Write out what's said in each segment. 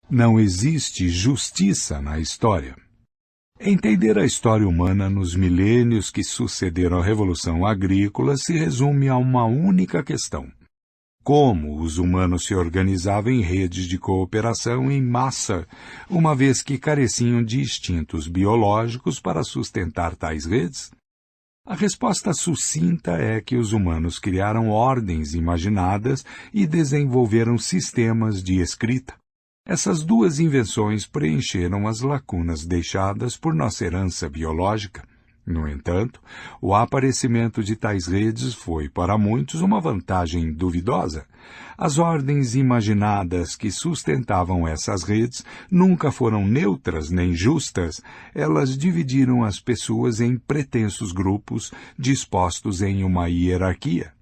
Não existe justiça na história. Entender a história humana nos milênios que sucederam à Revolução Agrícola se resume a uma única questão: como os humanos se organizavam em redes de cooperação em massa, uma vez que careciam de instintos biológicos para sustentar tais redes? A resposta sucinta é que os humanos criaram ordens imaginadas e desenvolveram sistemas de escrita. Essas duas invenções preencheram as lacunas deixadas por nossa herança biológica. No entanto, o aparecimento de tais redes foi, para muitos, uma vantagem duvidosa. As ordens imaginadas que sustentavam essas redes nunca foram neutras nem justas. Elas dividiram as pessoas em pretensos grupos dispostos em uma hierarquia.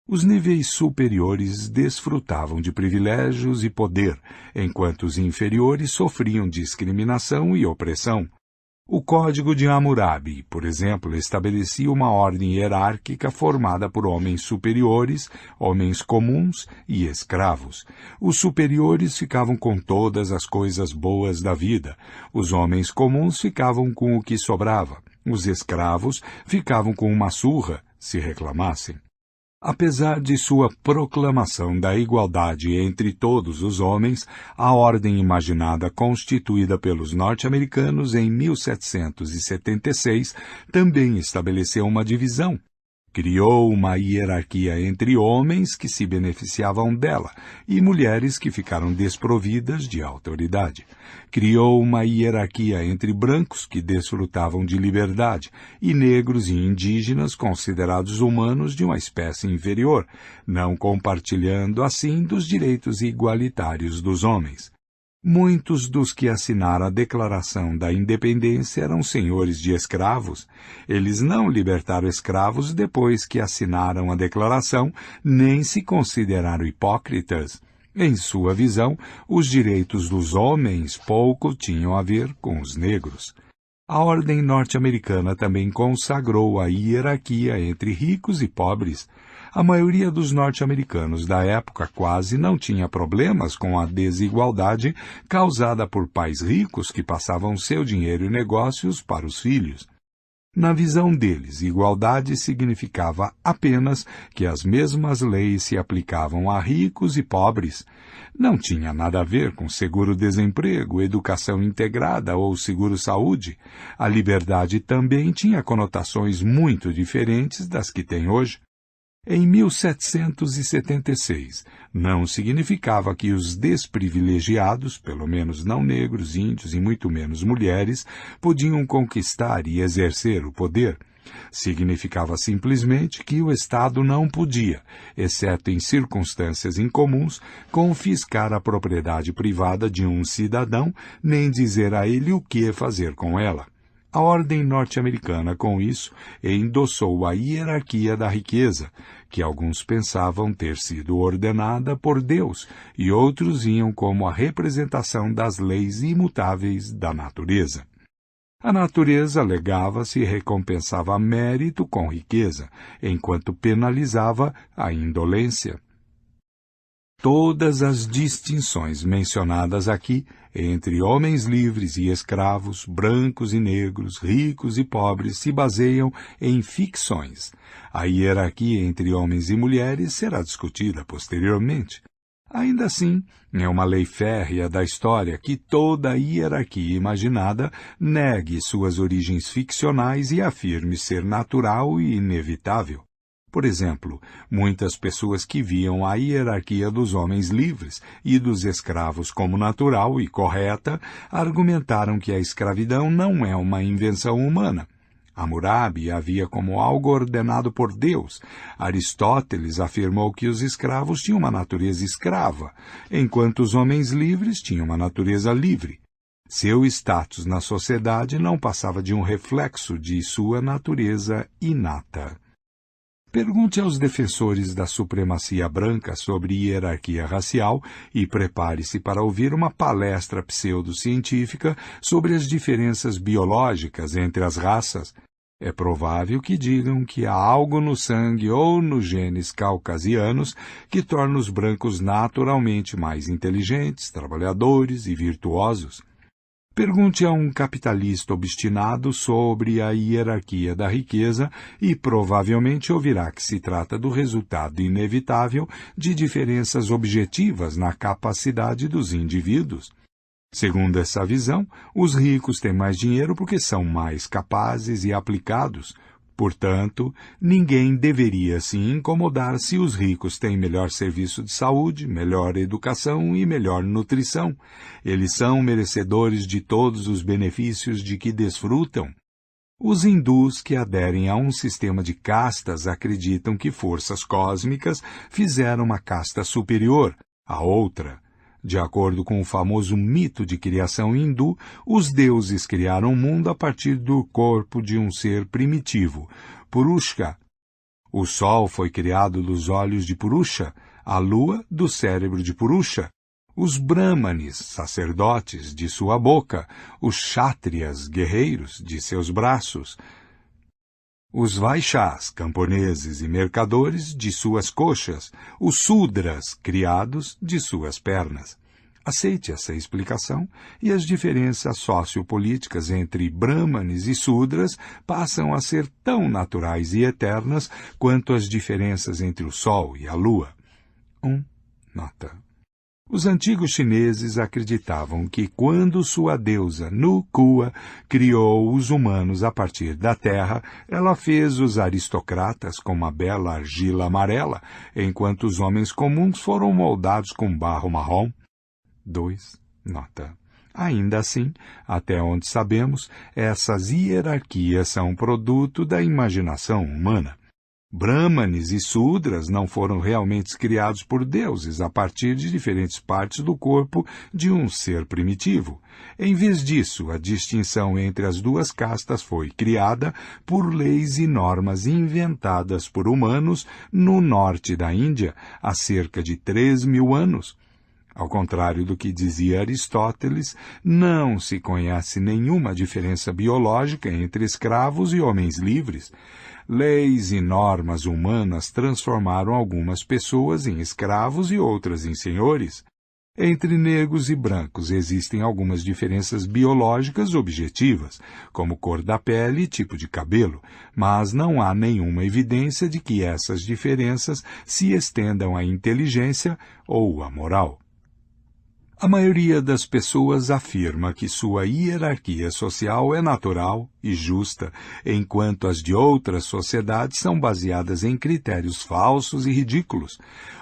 Os níveis superiores desfrutavam de privilégios e poder, enquanto os inferiores sofriam discriminação e opressão. O Código de Hammurabi, por exemplo, estabelecia uma ordem hierárquica formada por homens superiores, homens comuns e escravos. Os superiores ficavam com todas as coisas boas da vida. Os homens comuns ficavam com o que sobrava. Os escravos ficavam com uma surra, se reclamassem. Apesar de sua proclamação da igualdade entre todos os homens, a ordem imaginada constituída pelos norte-americanos em 1776 também estabeleceu uma divisão. Criou uma hierarquia entre homens que se beneficiavam dela e mulheres que ficaram desprovidas de autoridade. Criou uma hierarquia entre brancos que desfrutavam de liberdade e negros e indígenas considerados humanos de uma espécie inferior, não compartilhando assim dos direitos igualitários dos homens. Muitos dos que assinaram a Declaração da Independência eram senhores de escravos. Eles não libertaram escravos depois que assinaram a Declaração, nem se consideraram hipócritas. Em sua visão, os direitos dos homens pouco tinham a ver com os negros. A ordem norte-americana também consagrou a hierarquia entre ricos e pobres. A maioria dos norte-americanos da época quase não tinha problemas com a desigualdade causada por pais ricos que passavam seu dinheiro e negócios para os filhos. Na visão deles, igualdade significava apenas que as mesmas leis se aplicavam a ricos e pobres. Não tinha nada a ver com seguro-desemprego, educação integrada ou seguro-saúde. A liberdade também tinha conotações muito diferentes das que tem hoje. Em 1776, não significava que os desprivilegiados, pelo menos não negros, índios e muito menos mulheres, podiam conquistar e exercer o poder. Significava simplesmente que o Estado não podia, exceto em circunstâncias incomuns, confiscar a propriedade privada de um cidadão, nem dizer a ele o que fazer com ela. A ordem norte-americana, com isso, endossou a hierarquia da riqueza, que alguns pensavam ter sido ordenada por Deus e outros iam como a representação das leis imutáveis da natureza. A natureza alegava-se e recompensava mérito com riqueza, enquanto penalizava a indolência. Todas as distinções mencionadas aqui, entre homens livres e escravos, brancos e negros, ricos e pobres, se baseiam em ficções. A hierarquia entre homens e mulheres será discutida posteriormente. Ainda assim, é uma lei férrea da história que toda hierarquia imaginada negue suas origens ficcionais e afirme ser natural e inevitável. Por exemplo, muitas pessoas que viam a hierarquia dos homens livres e dos escravos como natural e correta argumentaram que a escravidão não é uma invenção humana. Hammurabi a via como algo ordenado por Deus. Aristóteles afirmou que os escravos tinham uma natureza escrava, enquanto os homens livres tinham uma natureza livre. Seu status na sociedade não passava de um reflexo de sua natureza inata. Pergunte aos defensores da supremacia branca sobre hierarquia racial e prepare-se para ouvir uma palestra pseudocientífica sobre as diferenças biológicas entre as raças. É provável que digam que há algo no sangue ou nos genes caucasianos que torna os brancos naturalmente mais inteligentes, trabalhadores e virtuosos. Pergunte a um capitalista obstinado sobre a hierarquia da riqueza e provavelmente ouvirá que se trata do resultado inevitável de diferenças objetivas na capacidade dos indivíduos. Segundo essa visão, os ricos têm mais dinheiro porque são mais capazes e aplicados. Portanto, ninguém deveria se incomodar se os ricos têm melhor serviço de saúde, melhor educação e melhor nutrição. Eles são merecedores de todos os benefícios de que desfrutam. Os hindus que aderem a um sistema de castas acreditam que forças cósmicas fizeram uma casta superior à outra. De acordo com o famoso mito de criação hindu, os deuses criaram o mundo a partir do corpo de um ser primitivo, Purusha. O sol foi criado dos olhos de Purusha, a lua do cérebro de Purusha, os brahmanes, sacerdotes, de sua boca, os kshatriyas, guerreiros, de seus braços, os vaixás, camponeses e mercadores, de suas coxas, os sudras, criados, de suas pernas. Aceite essa explicação e as diferenças sociopolíticas entre brahmanes e sudras passam a ser tão naturais e eternas quanto as diferenças entre o sol e a lua. Nota. Os antigos chineses acreditavam que quando sua deusa Nukua criou os humanos a partir da terra, ela fez os aristocratas com uma bela argila amarela, enquanto os homens comuns foram moldados com barro marrom. 2. Nota. Ainda assim, até onde sabemos, essas hierarquias são produto da imaginação humana. Brahmanes e Sudras não foram realmente criados por deuses a partir de diferentes partes do corpo de um ser primitivo. Em vez disso, a distinção entre as duas castas foi criada por leis e normas inventadas por humanos no norte da Índia há cerca de 3.000 anos. Ao contrário do que dizia Aristóteles, não se conhece nenhuma diferença biológica entre escravos e homens livres. Leis e normas humanas transformaram algumas pessoas em escravos e outras em senhores. Entre negros e brancos existem algumas diferenças biológicas objetivas, como cor da pele e tipo de cabelo, mas não há nenhuma evidência de que essas diferenças se estendam à inteligência ou à moral. A maioria das pessoas afirma que sua hierarquia social é natural e justa, enquanto as de outras sociedades são baseadas em critérios falsos e ridículos.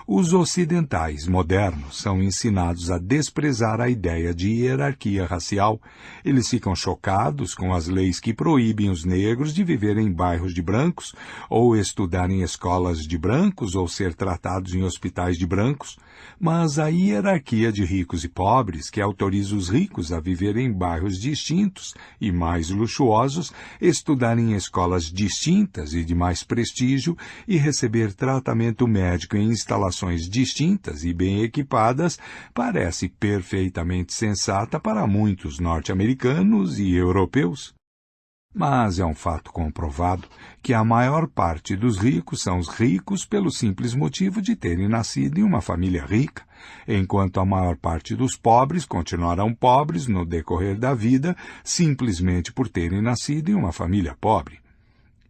Os ocidentais modernos são ensinados a desprezar a ideia de hierarquia racial. Eles ficam chocados com as leis que proíbem os negros de viver em bairros de brancos, ou estudar em escolas de brancos, ou ser tratados em hospitais de brancos. Mas a hierarquia de ricos e pobres, que autoriza os ricos a viver em bairros distintos e mais luxuosos, estudar em escolas distintas e de mais prestígio e receber tratamento médico em instalações distintas e bem equipadas, parece perfeitamente sensata para muitos norte-americanos e europeus. Mas é um fato comprovado que a maior parte dos ricos são os ricos pelo simples motivo de terem nascido em uma família rica, enquanto a maior parte dos pobres continuarão pobres no decorrer da vida simplesmente por terem nascido em uma família pobre.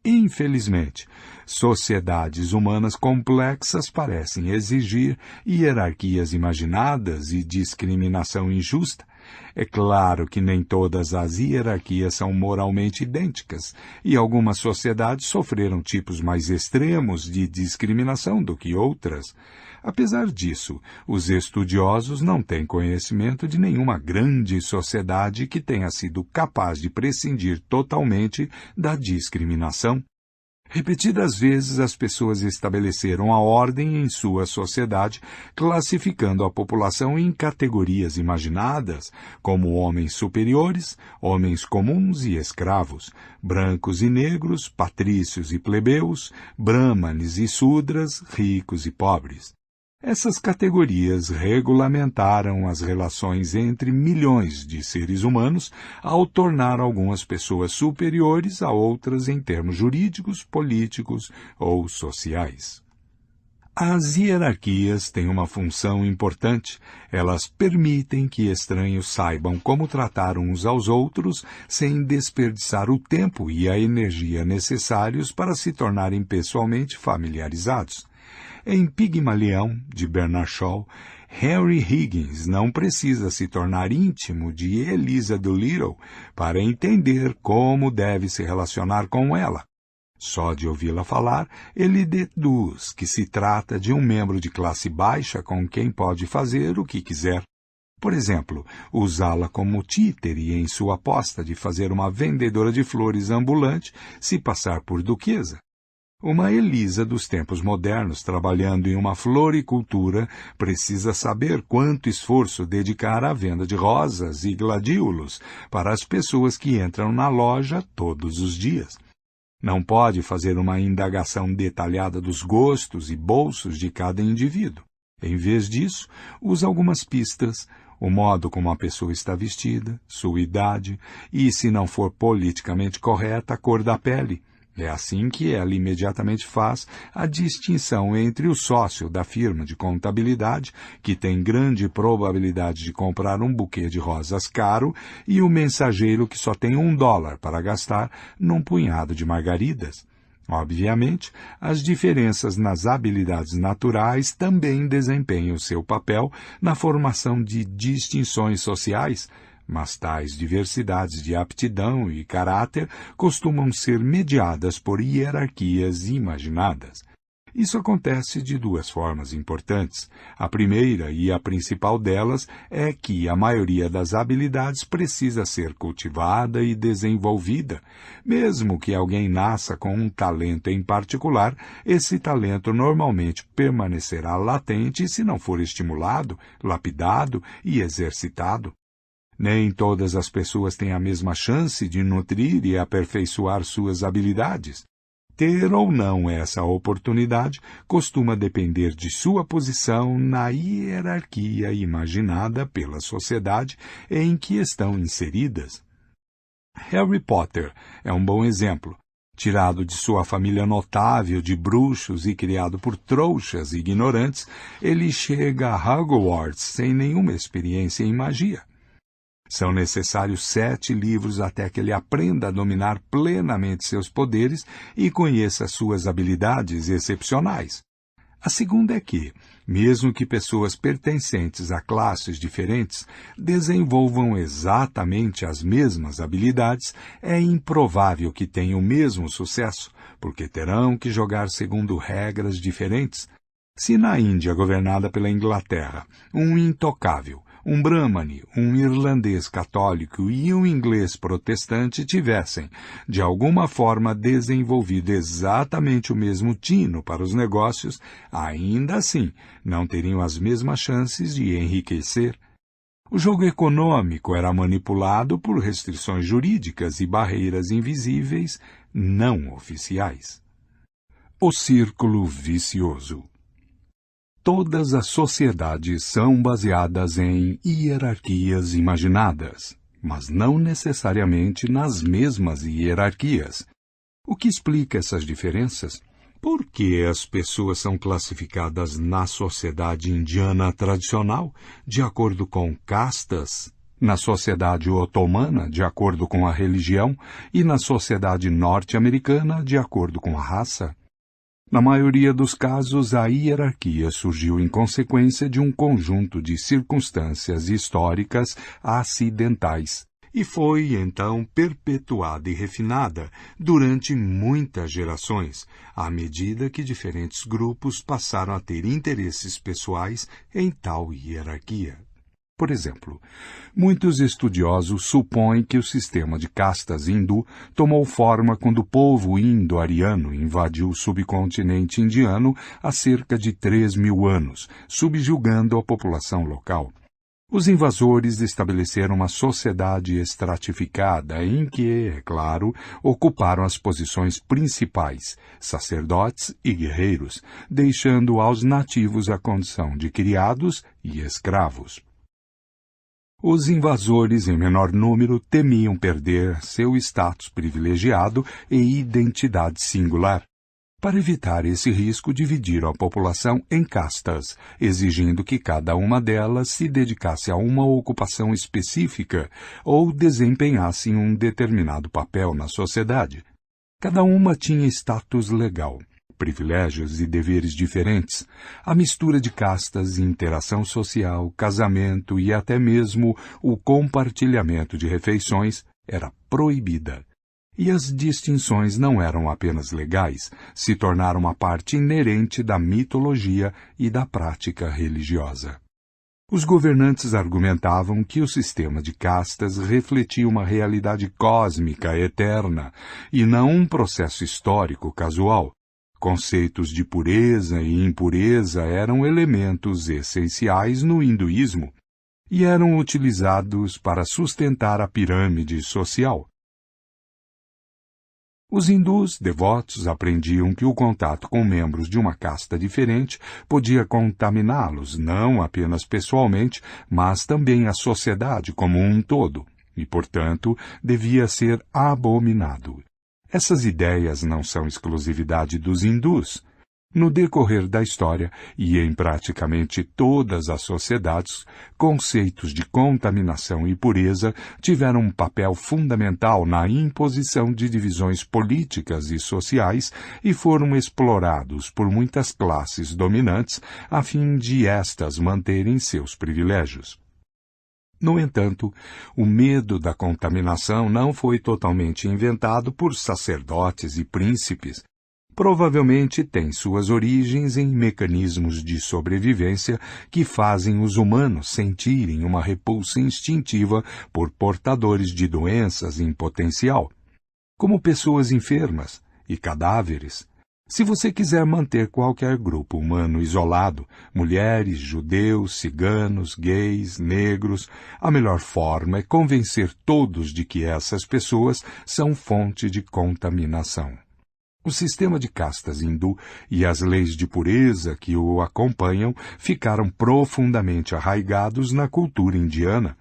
Infelizmente, sociedades humanas complexas parecem exigir hierarquias imaginadas e discriminação injusta. É claro que nem todas as hierarquias são moralmente idênticas, e algumas sociedades sofreram tipos mais extremos de discriminação do que outras. Apesar disso, os estudiosos não têm conhecimento de nenhuma grande sociedade que tenha sido capaz de prescindir totalmente da discriminação. Repetidas vezes as pessoas estabeleceram a ordem em sua sociedade, classificando a população em categorias imaginadas, como homens superiores, homens comuns e escravos, brancos e negros, patrícios e plebeus, brahmanes e sudras, ricos e pobres. Essas categorias regulamentaram as relações entre milhões de seres humanos ao tornar algumas pessoas superiores a outras em termos jurídicos, políticos ou sociais. As hierarquias têm uma função importante. Elas permitem que estranhos saibam como tratar uns aos outros sem desperdiçar o tempo e a energia necessários para se tornarem pessoalmente familiarizados. Em Pigmalião, de Bernard Shaw, Henry Higgins não precisa se tornar íntimo de Eliza Doolittle para entender como deve se relacionar com ela. Só de ouvi-la falar, ele deduz que se trata de um membro de classe baixa com quem pode fazer o que quiser. Por exemplo, usá-la como títere em sua aposta de fazer uma vendedora de flores ambulante se passar por duquesa. Uma Elisa dos tempos modernos trabalhando em uma floricultura precisa saber quanto esforço dedicar à venda de rosas e gladiolos para as pessoas que entram na loja todos os dias. Não pode fazer uma indagação detalhada dos gostos e bolsos de cada indivíduo. Em vez disso, usa algumas pistas, o modo como a pessoa está vestida, sua idade e, se não for politicamente correta, a cor da pele. É assim que ela imediatamente faz a distinção entre o sócio da firma de contabilidade, que tem grande probabilidade de comprar um buquê de rosas caro, e o mensageiro que só tem $1 para gastar num punhado de margaridas. Obviamente, as diferenças nas habilidades naturais também desempenham seu papel na formação de distinções sociais, mas tais diversidades de aptidão e caráter costumam ser mediadas por hierarquias imaginadas. Isso acontece de duas formas importantes. A primeira e a principal delas é que a maioria das habilidades precisa ser cultivada e desenvolvida. Mesmo que alguém nasça com um talento em particular, esse talento normalmente permanecerá latente se não for estimulado, lapidado e exercitado. Nem todas as pessoas têm a mesma chance de nutrir e aperfeiçoar suas habilidades. Ter ou não essa oportunidade costuma depender de sua posição na hierarquia imaginada pela sociedade em que estão inseridas. Harry Potter é um bom exemplo. Tirado de sua família notável de bruxos e criado por trouxas ignorantes, ele chega a Hogwarts sem nenhuma experiência em magia. São necessários 7 livros até que ele aprenda a dominar plenamente seus poderes e conheça suas habilidades excepcionais. A segunda é que, mesmo que pessoas pertencentes a classes diferentes desenvolvam exatamente as mesmas habilidades, é improvável que tenham o mesmo sucesso, porque terão que jogar segundo regras diferentes. Se na Índia governada pela Inglaterra, um intocável, um brahmane, um irlandês católico e um inglês protestante tivessem, de alguma forma, desenvolvido exatamente o mesmo tino para os negócios, ainda assim não teriam as mesmas chances de enriquecer. O jogo econômico era manipulado por restrições jurídicas e barreiras invisíveis não oficiais. O círculo vicioso. Todas as sociedades são baseadas em hierarquias imaginadas, mas não necessariamente nas mesmas hierarquias. O que explica essas diferenças? Por que as pessoas são classificadas na sociedade indiana tradicional de acordo com castas, na sociedade otomana de acordo com a religião e na sociedade norte-americana de acordo com a raça? Na maioria dos casos, a hierarquia surgiu em consequência de um conjunto de circunstâncias históricas acidentais e foi, então, perpetuada e refinada durante muitas gerações, à medida que diferentes grupos passaram a ter interesses pessoais em tal hierarquia. Por exemplo, muitos estudiosos supõem que o sistema de castas hindu tomou forma quando o povo indo-ariano invadiu o subcontinente indiano há cerca de 3.000 anos, subjugando a população local. Os invasores estabeleceram uma sociedade estratificada em que, é claro, ocuparam as posições principais, sacerdotes e guerreiros, deixando aos nativos a condição de criados e escravos. Os invasores, em menor número, temiam perder seu status privilegiado e identidade singular. Para evitar esse risco, dividiram a população em castas, exigindo que cada uma delas se dedicasse a uma ocupação específica ou desempenhasse um determinado papel na sociedade. Cada uma tinha status legal, privilégios e deveres diferentes. A mistura de castas, interação social, casamento e até mesmo o compartilhamento de refeições era proibida. E as distinções não eram apenas legais, se tornaram uma parte inerente da mitologia e da prática religiosa. Os governantes argumentavam que o sistema de castas refletia uma realidade cósmica eterna e não um processo histórico casual. Conceitos de pureza e impureza eram elementos essenciais no hinduísmo e eram utilizados para sustentar a pirâmide social. Os hindus devotos aprendiam que o contato com membros de uma casta diferente podia contaminá-los, não apenas pessoalmente, mas também a sociedade como um todo, e, portanto, devia ser abominado. Essas ideias não são exclusividade dos hindus. No decorrer da história, e em praticamente todas as sociedades, conceitos de contaminação e pureza tiveram um papel fundamental na imposição de divisões políticas e sociais e foram explorados por muitas classes dominantes a fim de estas manterem seus privilégios. No entanto, o medo da contaminação não foi totalmente inventado por sacerdotes e príncipes. Provavelmente tem suas origens em mecanismos de sobrevivência que fazem os humanos sentirem uma repulsa instintiva por portadores de doenças em potencial, como pessoas enfermas e cadáveres. Se você quiser manter qualquer grupo humano isolado, mulheres, judeus, ciganos, gays, negros, a melhor forma é convencer todos de que essas pessoas são fonte de contaminação. O sistema de castas hindu e as leis de pureza que o acompanham ficaram profundamente arraigados na cultura indiana.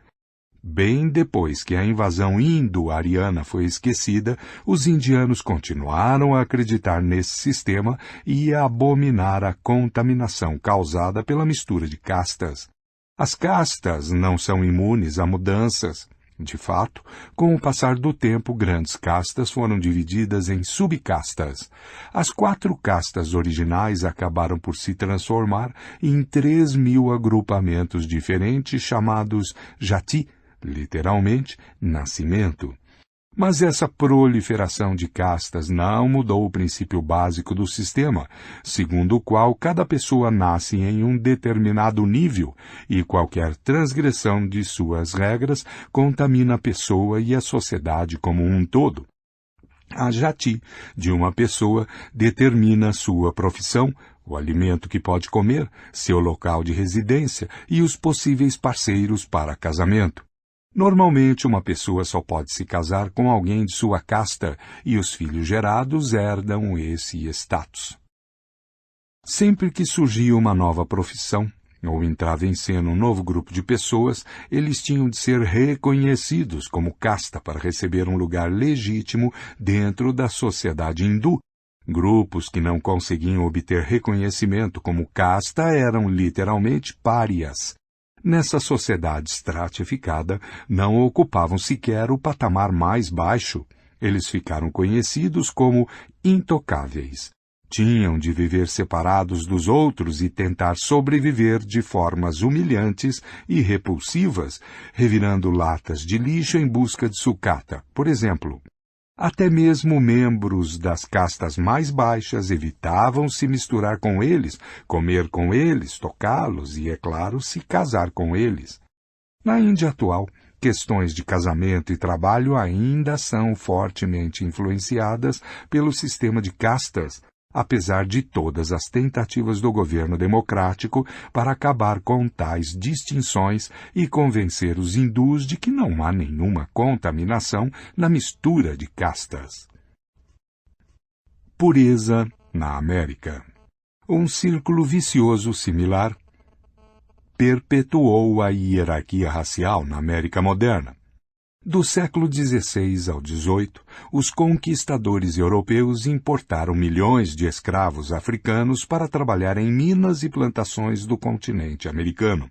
Bem depois que a invasão indo-ariana foi esquecida, os indianos continuaram a acreditar nesse sistema e a abominar a contaminação causada pela mistura de castas. As castas não são imunes a mudanças. De fato, com o passar do tempo, grandes castas foram divididas em subcastas. As 4 castas originais acabaram por se transformar em 3.000 agrupamentos diferentes chamados jati, literalmente, nascimento. Mas essa proliferação de castas não mudou o princípio básico do sistema, segundo o qual cada pessoa nasce em um determinado nível e qualquer transgressão de suas regras contamina a pessoa e a sociedade como um todo. A jati de uma pessoa determina sua profissão, o alimento que pode comer, seu local de residência e os possíveis parceiros para casamento. Normalmente, uma pessoa só pode se casar com alguém de sua casta e os filhos gerados herdam esse status. Sempre que surgia uma nova profissão, ou entrava em cena um novo grupo de pessoas, eles tinham de ser reconhecidos como casta para receber um lugar legítimo dentro da sociedade hindu. Grupos que não conseguiam obter reconhecimento como casta eram literalmente párias. Nessa sociedade estratificada, não ocupavam sequer o patamar mais baixo. Eles ficaram conhecidos como intocáveis. Tinham de viver separados dos outros e tentar sobreviver de formas humilhantes e repulsivas, revirando latas de lixo em busca de sucata, por exemplo. Até mesmo membros das castas mais baixas evitavam se misturar com eles, comer com eles, tocá-los e, é claro, se casar com eles. Na Índia atual, questões de casamento e trabalho ainda são fortemente influenciadas pelo sistema de castas, apesar de todas as tentativas do governo democrático para acabar com tais distinções e convencer os hindus de que não há nenhuma contaminação na mistura de castas. Pureza na América. Um círculo vicioso similar perpetuou a hierarquia racial na América moderna. Do século XVI ao XVIII, os conquistadores europeus importaram milhões de escravos africanos para trabalhar em minas e plantações do continente americano.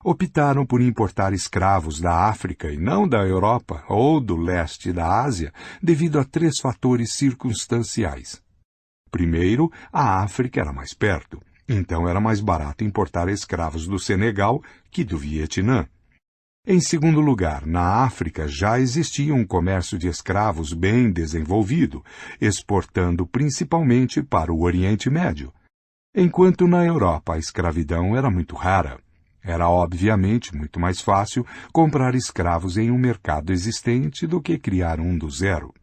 Optaram por importar escravos da África e não da Europa ou do leste da Ásia devido a 3 fatores circunstanciais. Primeiro, a África era mais perto, então era mais barato importar escravos do Senegal que do Vietnã. Em segundo lugar, na África já existia um comércio de escravos bem desenvolvido, exportando principalmente para o Oriente Médio. Enquanto na Europa a escravidão era muito rara. Era obviamente muito mais fácil comprar escravos em um mercado existente do que criar um do zero.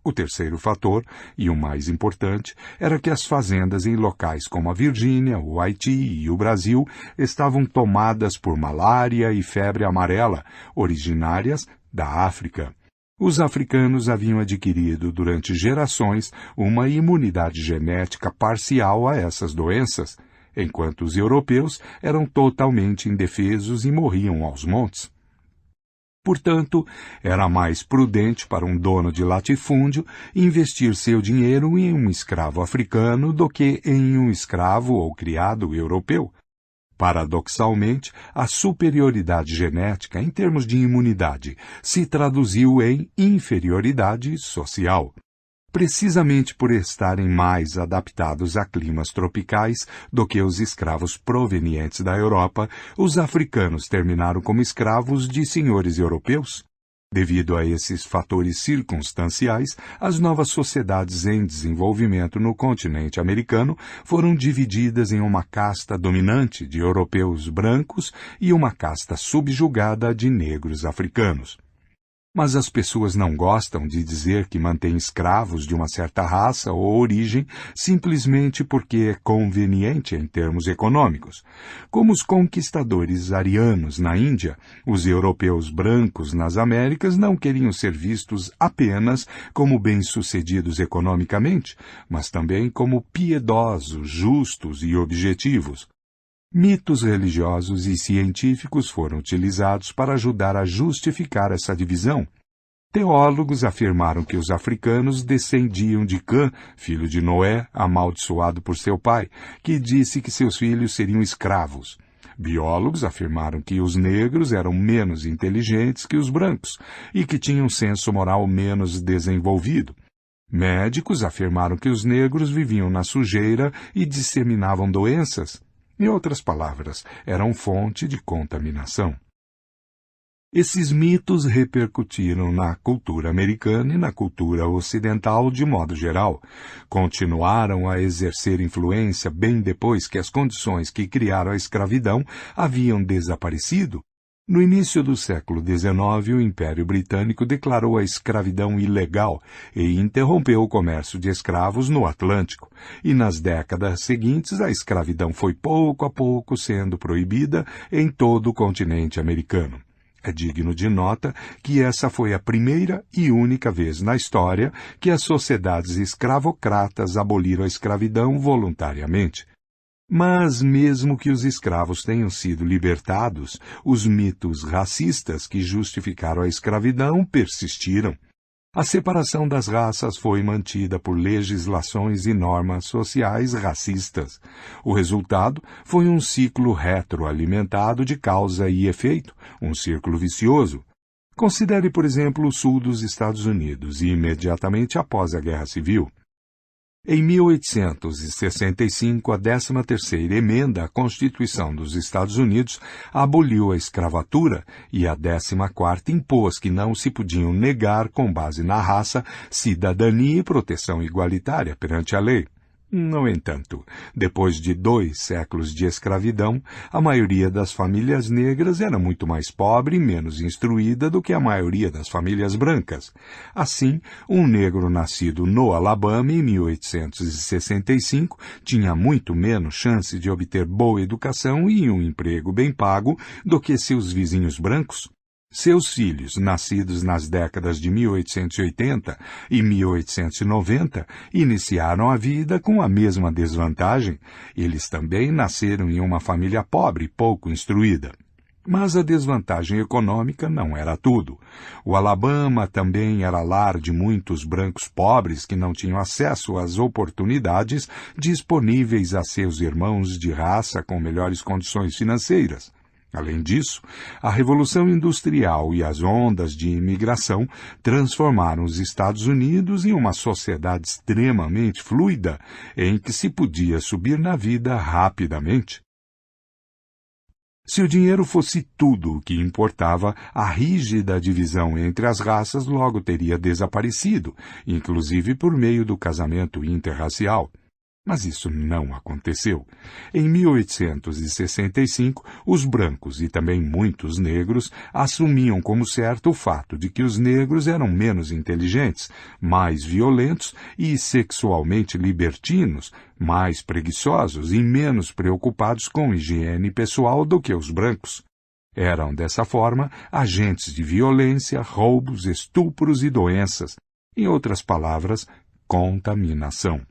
O terceiro fator, e o mais importante, era que as fazendas em locais como a Virgínia, o Haiti e o Brasil estavam tomadas por malária e febre amarela, originárias da África. Os africanos haviam adquirido durante gerações uma imunidade genética parcial a essas doenças, enquanto os europeus eram totalmente indefesos e morriam aos montes. Portanto, era mais prudente para um dono de latifúndio investir seu dinheiro em um escravo africano do que em um escravo ou criado europeu. Paradoxalmente, a superioridade genética em termos de imunidade se traduziu em inferioridade social. Precisamente por estarem mais adaptados a climas tropicais do que os escravos provenientes da Europa, os africanos terminaram como escravos de senhores europeus. Devido a esses fatores circunstanciais, as novas sociedades em desenvolvimento no continente americano foram divididas em uma casta dominante de europeus brancos e uma casta subjugada de negros africanos. Mas as pessoas não gostam de dizer que mantêm escravos de uma certa raça ou origem simplesmente porque é conveniente em termos econômicos. Como os conquistadores arianos na Índia, os europeus brancos nas Américas não queriam ser vistos apenas como bem-sucedidos economicamente, mas também como piedosos, justos e objetivos. Mitos religiosos e científicos foram utilizados para ajudar a justificar essa divisão. Teólogos afirmaram que os africanos descendiam de Cã, filho de Noé, amaldiçoado por seu pai, que disse que seus filhos seriam escravos. Biólogos afirmaram que os negros eram menos inteligentes que os brancos e que tinham um senso moral menos desenvolvido. Médicos afirmaram que os negros viviam na sujeira e disseminavam doenças. Em outras palavras, eram fonte de contaminação. Esses mitos repercutiram na cultura americana e na cultura ocidental de modo geral. Continuaram a exercer influência bem depois que as condições que criaram a escravidão haviam desaparecido. No início do século XIX, o Império Britânico declarou a escravidão ilegal e interrompeu o comércio de escravos no Atlântico, e nas décadas seguintes a escravidão foi pouco a pouco sendo proibida em todo o continente americano. É digno de nota que essa foi a primeira e única vez na história que as sociedades escravocratas aboliram a escravidão voluntariamente. Mas, mesmo que os escravos tenham sido libertados, os mitos racistas que justificaram a escravidão persistiram. A separação das raças foi mantida por legislações e normas sociais racistas. O resultado foi um ciclo retroalimentado de causa e efeito, um círculo vicioso. Considere, por exemplo, o sul dos Estados Unidos, imediatamente após a Guerra Civil. Em 1865, a 13ª emenda à Constituição dos Estados Unidos aboliu a escravatura e a 14ª impôs que não se podiam negar, com base na raça, cidadania e proteção igualitária perante a lei. No entanto, depois de 2 séculos de escravidão, a maioria das famílias negras era muito mais pobre e menos instruída do que a maioria das famílias brancas. Assim, um negro nascido no Alabama em 1865 tinha muito menos chance de obter boa educação e um emprego bem pago do que seus vizinhos brancos. Seus filhos, nascidos nas décadas de 1880 e 1890, iniciaram a vida com a mesma desvantagem. Eles também nasceram em uma família pobre e pouco instruída. Mas a desvantagem econômica não era tudo. O Alabama também era lar de muitos brancos pobres que não tinham acesso às oportunidades disponíveis a seus irmãos de raça com melhores condições financeiras. Além disso, a Revolução Industrial e as ondas de imigração transformaram os Estados Unidos em uma sociedade extremamente fluida, em que se podia subir na vida rapidamente. Se o dinheiro fosse tudo o que importava, a rígida divisão entre as raças logo teria desaparecido, inclusive por meio do casamento interracial. Mas isso não aconteceu. Em 1865, os brancos e também muitos negros assumiam como certo o fato de que os negros eram menos inteligentes, mais violentos e sexualmente libertinos, mais preguiçosos e menos preocupados com higiene pessoal do que os brancos. Eram, dessa forma, agentes de violência, roubos, estupros e doenças. Em outras palavras, contaminação.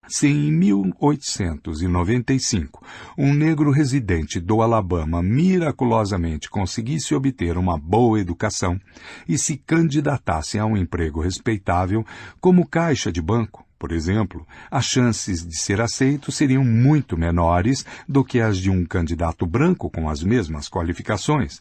Se em 1895 um negro residente do Alabama miraculosamente conseguisse obter uma boa educação e se candidatasse a um emprego respeitável como caixa de banco, por exemplo, as chances de ser aceito seriam muito menores do que as de um candidato branco com as mesmas qualificações.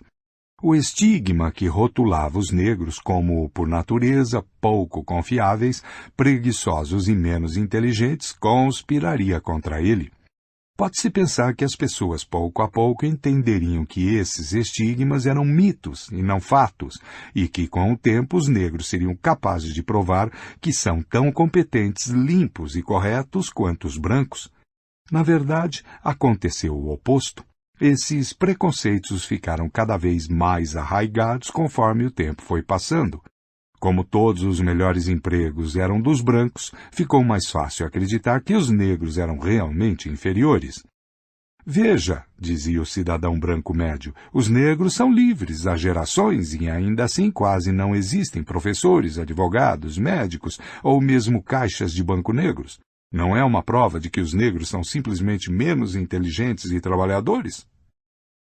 O estigma que rotulava os negros como, por natureza, pouco confiáveis, preguiçosos e menos inteligentes, conspiraria contra ele. Pode-se pensar que as pessoas pouco a pouco entenderiam que esses estigmas eram mitos e não fatos, e que com o tempo os negros seriam capazes de provar que são tão competentes, limpos e corretos quanto os brancos. Na verdade, aconteceu o oposto. Esses preconceitos ficaram cada vez mais arraigados conforme o tempo foi passando. Como todos os melhores empregos eram dos brancos, ficou mais fácil acreditar que os negros eram realmente inferiores. Veja, dizia o cidadão branco médio, os negros são livres há gerações e ainda assim quase não existem professores, advogados, médicos ou mesmo caixas de banco negros. Não é uma prova de que os negros são simplesmente menos inteligentes e trabalhadores?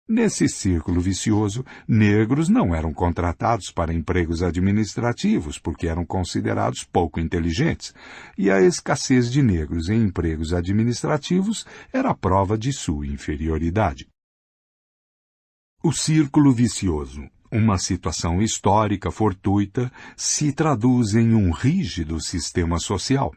Nesse círculo vicioso, negros não eram contratados para empregos administrativos porque eram considerados pouco inteligentes, e a escassez de negros em empregos administrativos era prova de sua inferioridade. O círculo vicioso, uma situação histórica fortuita, se traduz em um rígido sistema social.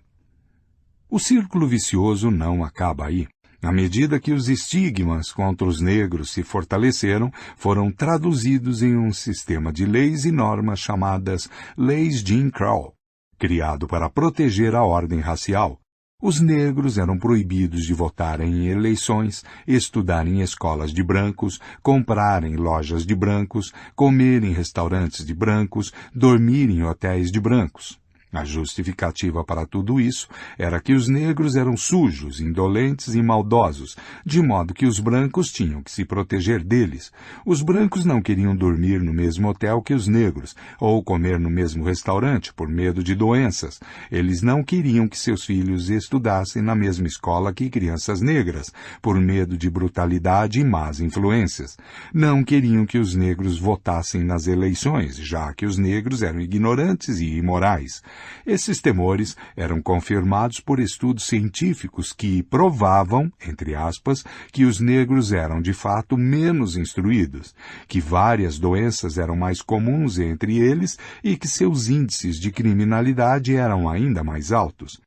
O círculo vicioso não acaba aí. À medida que os estigmas contra os negros se fortaleceram, foram traduzidos em um sistema de leis e normas chamadas Leis Jim Crow, criado para proteger a ordem racial. Os negros eram proibidos de votar em eleições, estudar em escolas de brancos, comprar em lojas de brancos, comer em restaurantes de brancos, dormir em hotéis de brancos. A justificativa para tudo isso era que os negros eram sujos, indolentes e maldosos, de modo que os brancos tinham que se proteger deles. Os brancos não queriam dormir no mesmo hotel que os negros, ou comer no mesmo restaurante por medo de doenças. Eles não queriam que seus filhos estudassem na mesma escola que crianças negras, por medo de brutalidade e más influências. Não queriam que os negros votassem nas eleições, já que os negros eram ignorantes e imorais. Esses temores eram confirmados por estudos científicos que provavam, entre aspas, que os negros eram de fato menos instruídos, que várias doenças eram mais comuns entre eles e que seus índices de criminalidade eram ainda mais altos.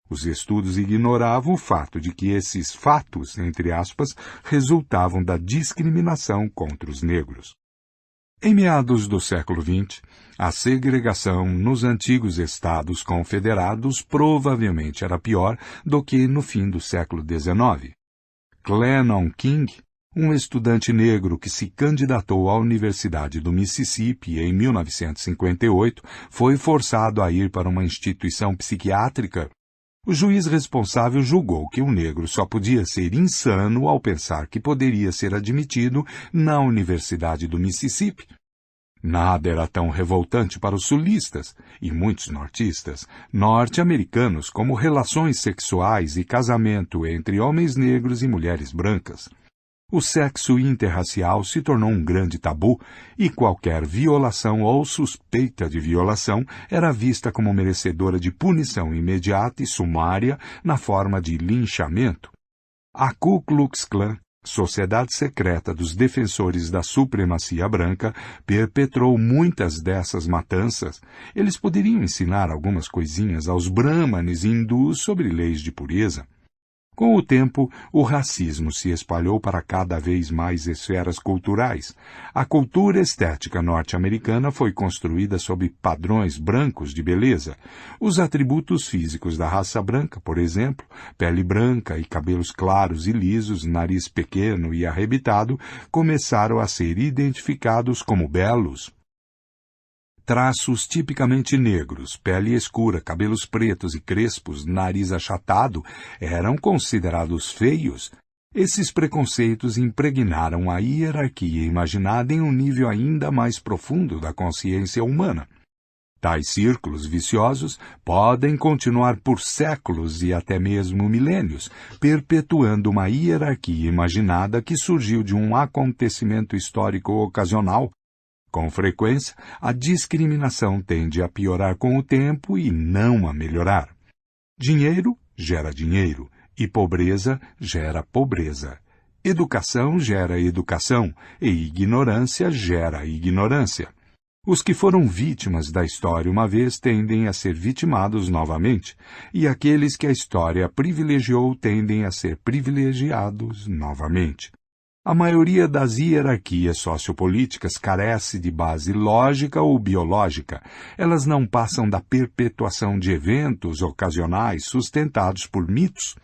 Os estudos ignoravam o fato de que esses fatos, entre aspas, resultavam da discriminação contra os negros. Em meados do século XX, a segregação nos antigos estados confederados provavelmente era pior do que no fim do século XIX. Clennon King, um estudante negro que se candidatou à Universidade do Mississippi em 1958, foi forçado a ir para uma instituição psiquiátrica. O juiz responsável julgou que o negro só podia ser insano ao pensar que poderia ser admitido na Universidade do Mississippi. Nada era tão revoltante para os sulistas e muitos nortistas, norte-americanos, como relações sexuais e casamento entre homens negros e mulheres brancas. O sexo interracial se tornou um grande tabu e qualquer violação ou suspeita de violação era vista como merecedora de punição imediata e sumária na forma de linchamento. A Ku Klux Klan, Sociedade Secreta dos Defensores da Supremacia Branca, perpetrou muitas dessas matanças. Eles poderiam ensinar algumas coisinhas aos brahmanes hindus sobre leis de pureza. Com o tempo, o racismo se espalhou para cada vez mais esferas culturais. A cultura estética norte-americana foi construída sob padrões brancos de beleza. Os atributos físicos da raça branca, por exemplo, pele branca e cabelos claros e lisos, nariz pequeno e arrebitado, começaram a ser identificados como belos. Traços tipicamente negros, pele escura, cabelos pretos e crespos, nariz achatado, eram considerados feios. Esses preconceitos impregnaram a hierarquia imaginada em um nível ainda mais profundo da consciência humana. Tais círculos viciosos podem continuar por séculos e até mesmo milênios, perpetuando uma hierarquia imaginada que surgiu de um acontecimento histórico ocasional. Com frequência, a discriminação tende a piorar com o tempo e não a melhorar. Dinheiro gera dinheiro e pobreza gera pobreza. Educação gera educação e ignorância gera ignorância. Os que foram vítimas da história uma vez tendem a ser vitimados novamente, e aqueles que a história privilegiou tendem a ser privilegiados novamente. A maioria das hierarquias sociopolíticas carece de base lógica ou biológica. Elas não passam da perpetuação de eventos ocasionais sustentados por mitos.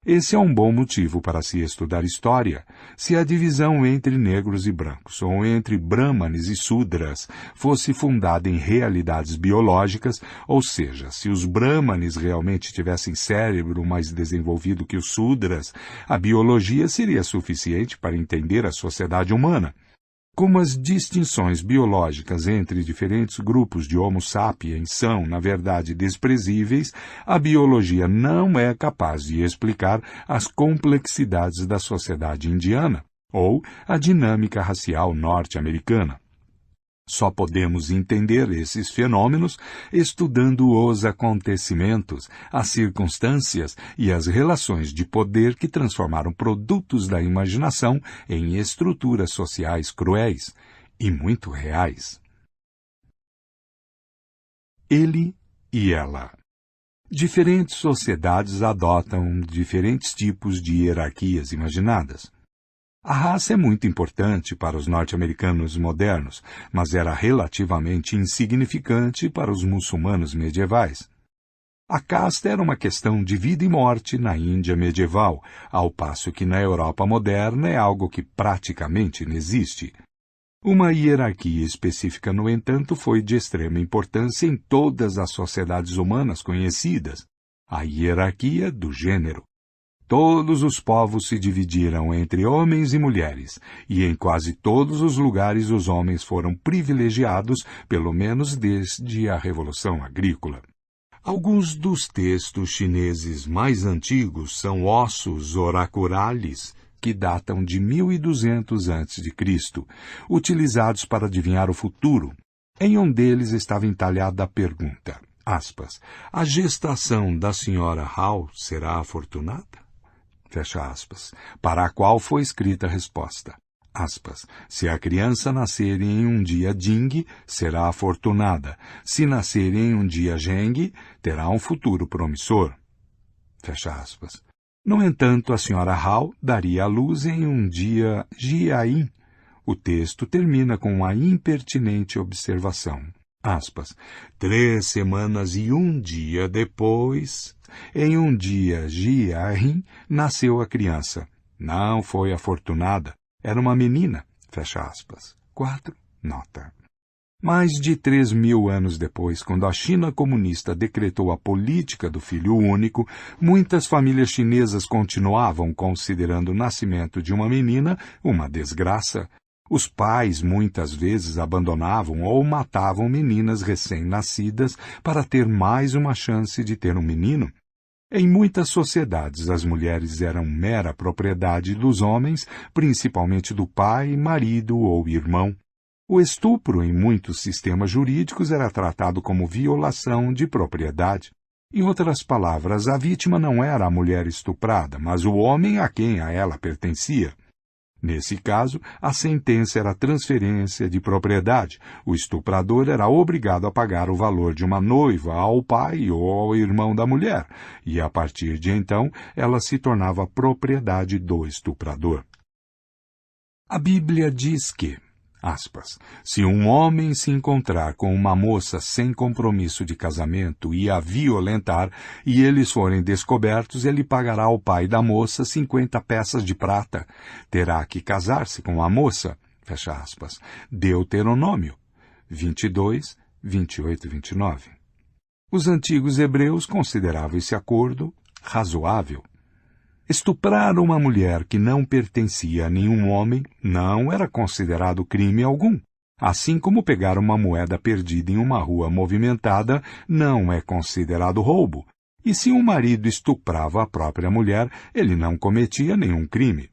Esse é um bom motivo para se estudar história. Se a divisão entre negros e brancos, ou entre brahmanes e sudras, fosse fundada em realidades biológicas, ou seja, se os brahmanes realmente tivessem cérebro mais desenvolvido que os sudras, a biologia seria suficiente para entender a sociedade humana. Como as distinções biológicas entre diferentes grupos de Homo sapiens são, na verdade, desprezíveis, a biologia não é capaz de explicar as complexidades da sociedade indiana ou a dinâmica racial norte-americana. Só podemos entender esses fenômenos estudando os acontecimentos, as circunstâncias e as relações de poder que transformaram produtos da imaginação em estruturas sociais cruéis e muito reais. Ele e ela. Diferentes sociedades adotam diferentes tipos de hierarquias imaginadas. A raça é muito importante para os norte-americanos modernos, mas era relativamente insignificante para os muçulmanos medievais. A casta era uma questão de vida e morte na Índia medieval, ao passo que na Europa moderna é algo que praticamente não existe. Uma hierarquia específica, no entanto, foi de extrema importância em todas as sociedades humanas conhecidas, a hierarquia do gênero. Todos os povos se dividiram entre homens e mulheres, e em quase todos os lugares os homens foram privilegiados, pelo menos desde a Revolução Agrícola. Alguns dos textos chineses mais antigos são ossos oraculares, que datam de 1200 a.C., utilizados para adivinhar o futuro. Em um deles estava entalhada a pergunta, aspas, a gestação da senhora Hao será afortunada? Fecha aspas, para a qual foi escrita a resposta, aspas, se a criança nascer em um dia Jing, será afortunada, se nascer em um dia Zheng, terá um futuro promissor. Fecha aspas. No entanto, a senhora Hao daria à luz em um dia Jiayin, O texto termina com a impertinente observação. Aspas, 3 semanas e 1 dia depois, em um dia Giarrim, nasceu a criança. Não foi afortunada, era uma menina. Fecha aspas. 4. Nota. Mais de 3.000 anos depois, quando a China comunista decretou a política do filho único, muitas famílias chinesas continuavam considerando o nascimento de uma menina uma desgraça. Os pais muitas vezes abandonavam ou matavam meninas recém-nascidas para ter mais uma chance de ter um menino. Em muitas sociedades, as mulheres eram mera propriedade dos homens, principalmente do pai, marido ou irmão. O estupro em muitos sistemas jurídicos era tratado como violação de propriedade. Em outras palavras, a vítima não era a mulher estuprada, mas o homem a quem a ela pertencia. Nesse caso, a sentença era transferência de propriedade. O estuprador era obrigado a pagar o valor de uma noiva ao pai ou ao irmão da mulher, e a partir de então ela se tornava propriedade do estuprador. A Bíblia diz que, aspas, se um homem se encontrar com uma moça sem compromisso de casamento e a violentar, e eles forem descobertos, ele pagará ao pai da moça 50 peças de prata. Terá que casar-se com a moça. Fecha aspas. Deuteronômio 22, 28 e 29. Os antigos hebreus consideravam esse acordo razoável. Estuprar uma mulher que não pertencia a nenhum homem não era considerado crime algum, assim como pegar uma moeda perdida em uma rua movimentada não é considerado roubo. E se um marido estuprava a própria mulher, ele não cometia nenhum crime.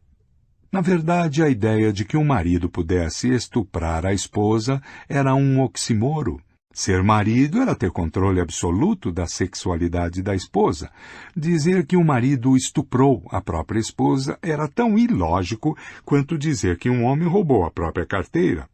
Na verdade, a ideia de que um marido pudesse estuprar a esposa era um oxímoro. Ser marido era ter controle absoluto da sexualidade da esposa. Dizer que um marido estuprou a própria esposa era tão ilógico quanto dizer que um homem roubou a própria carteira.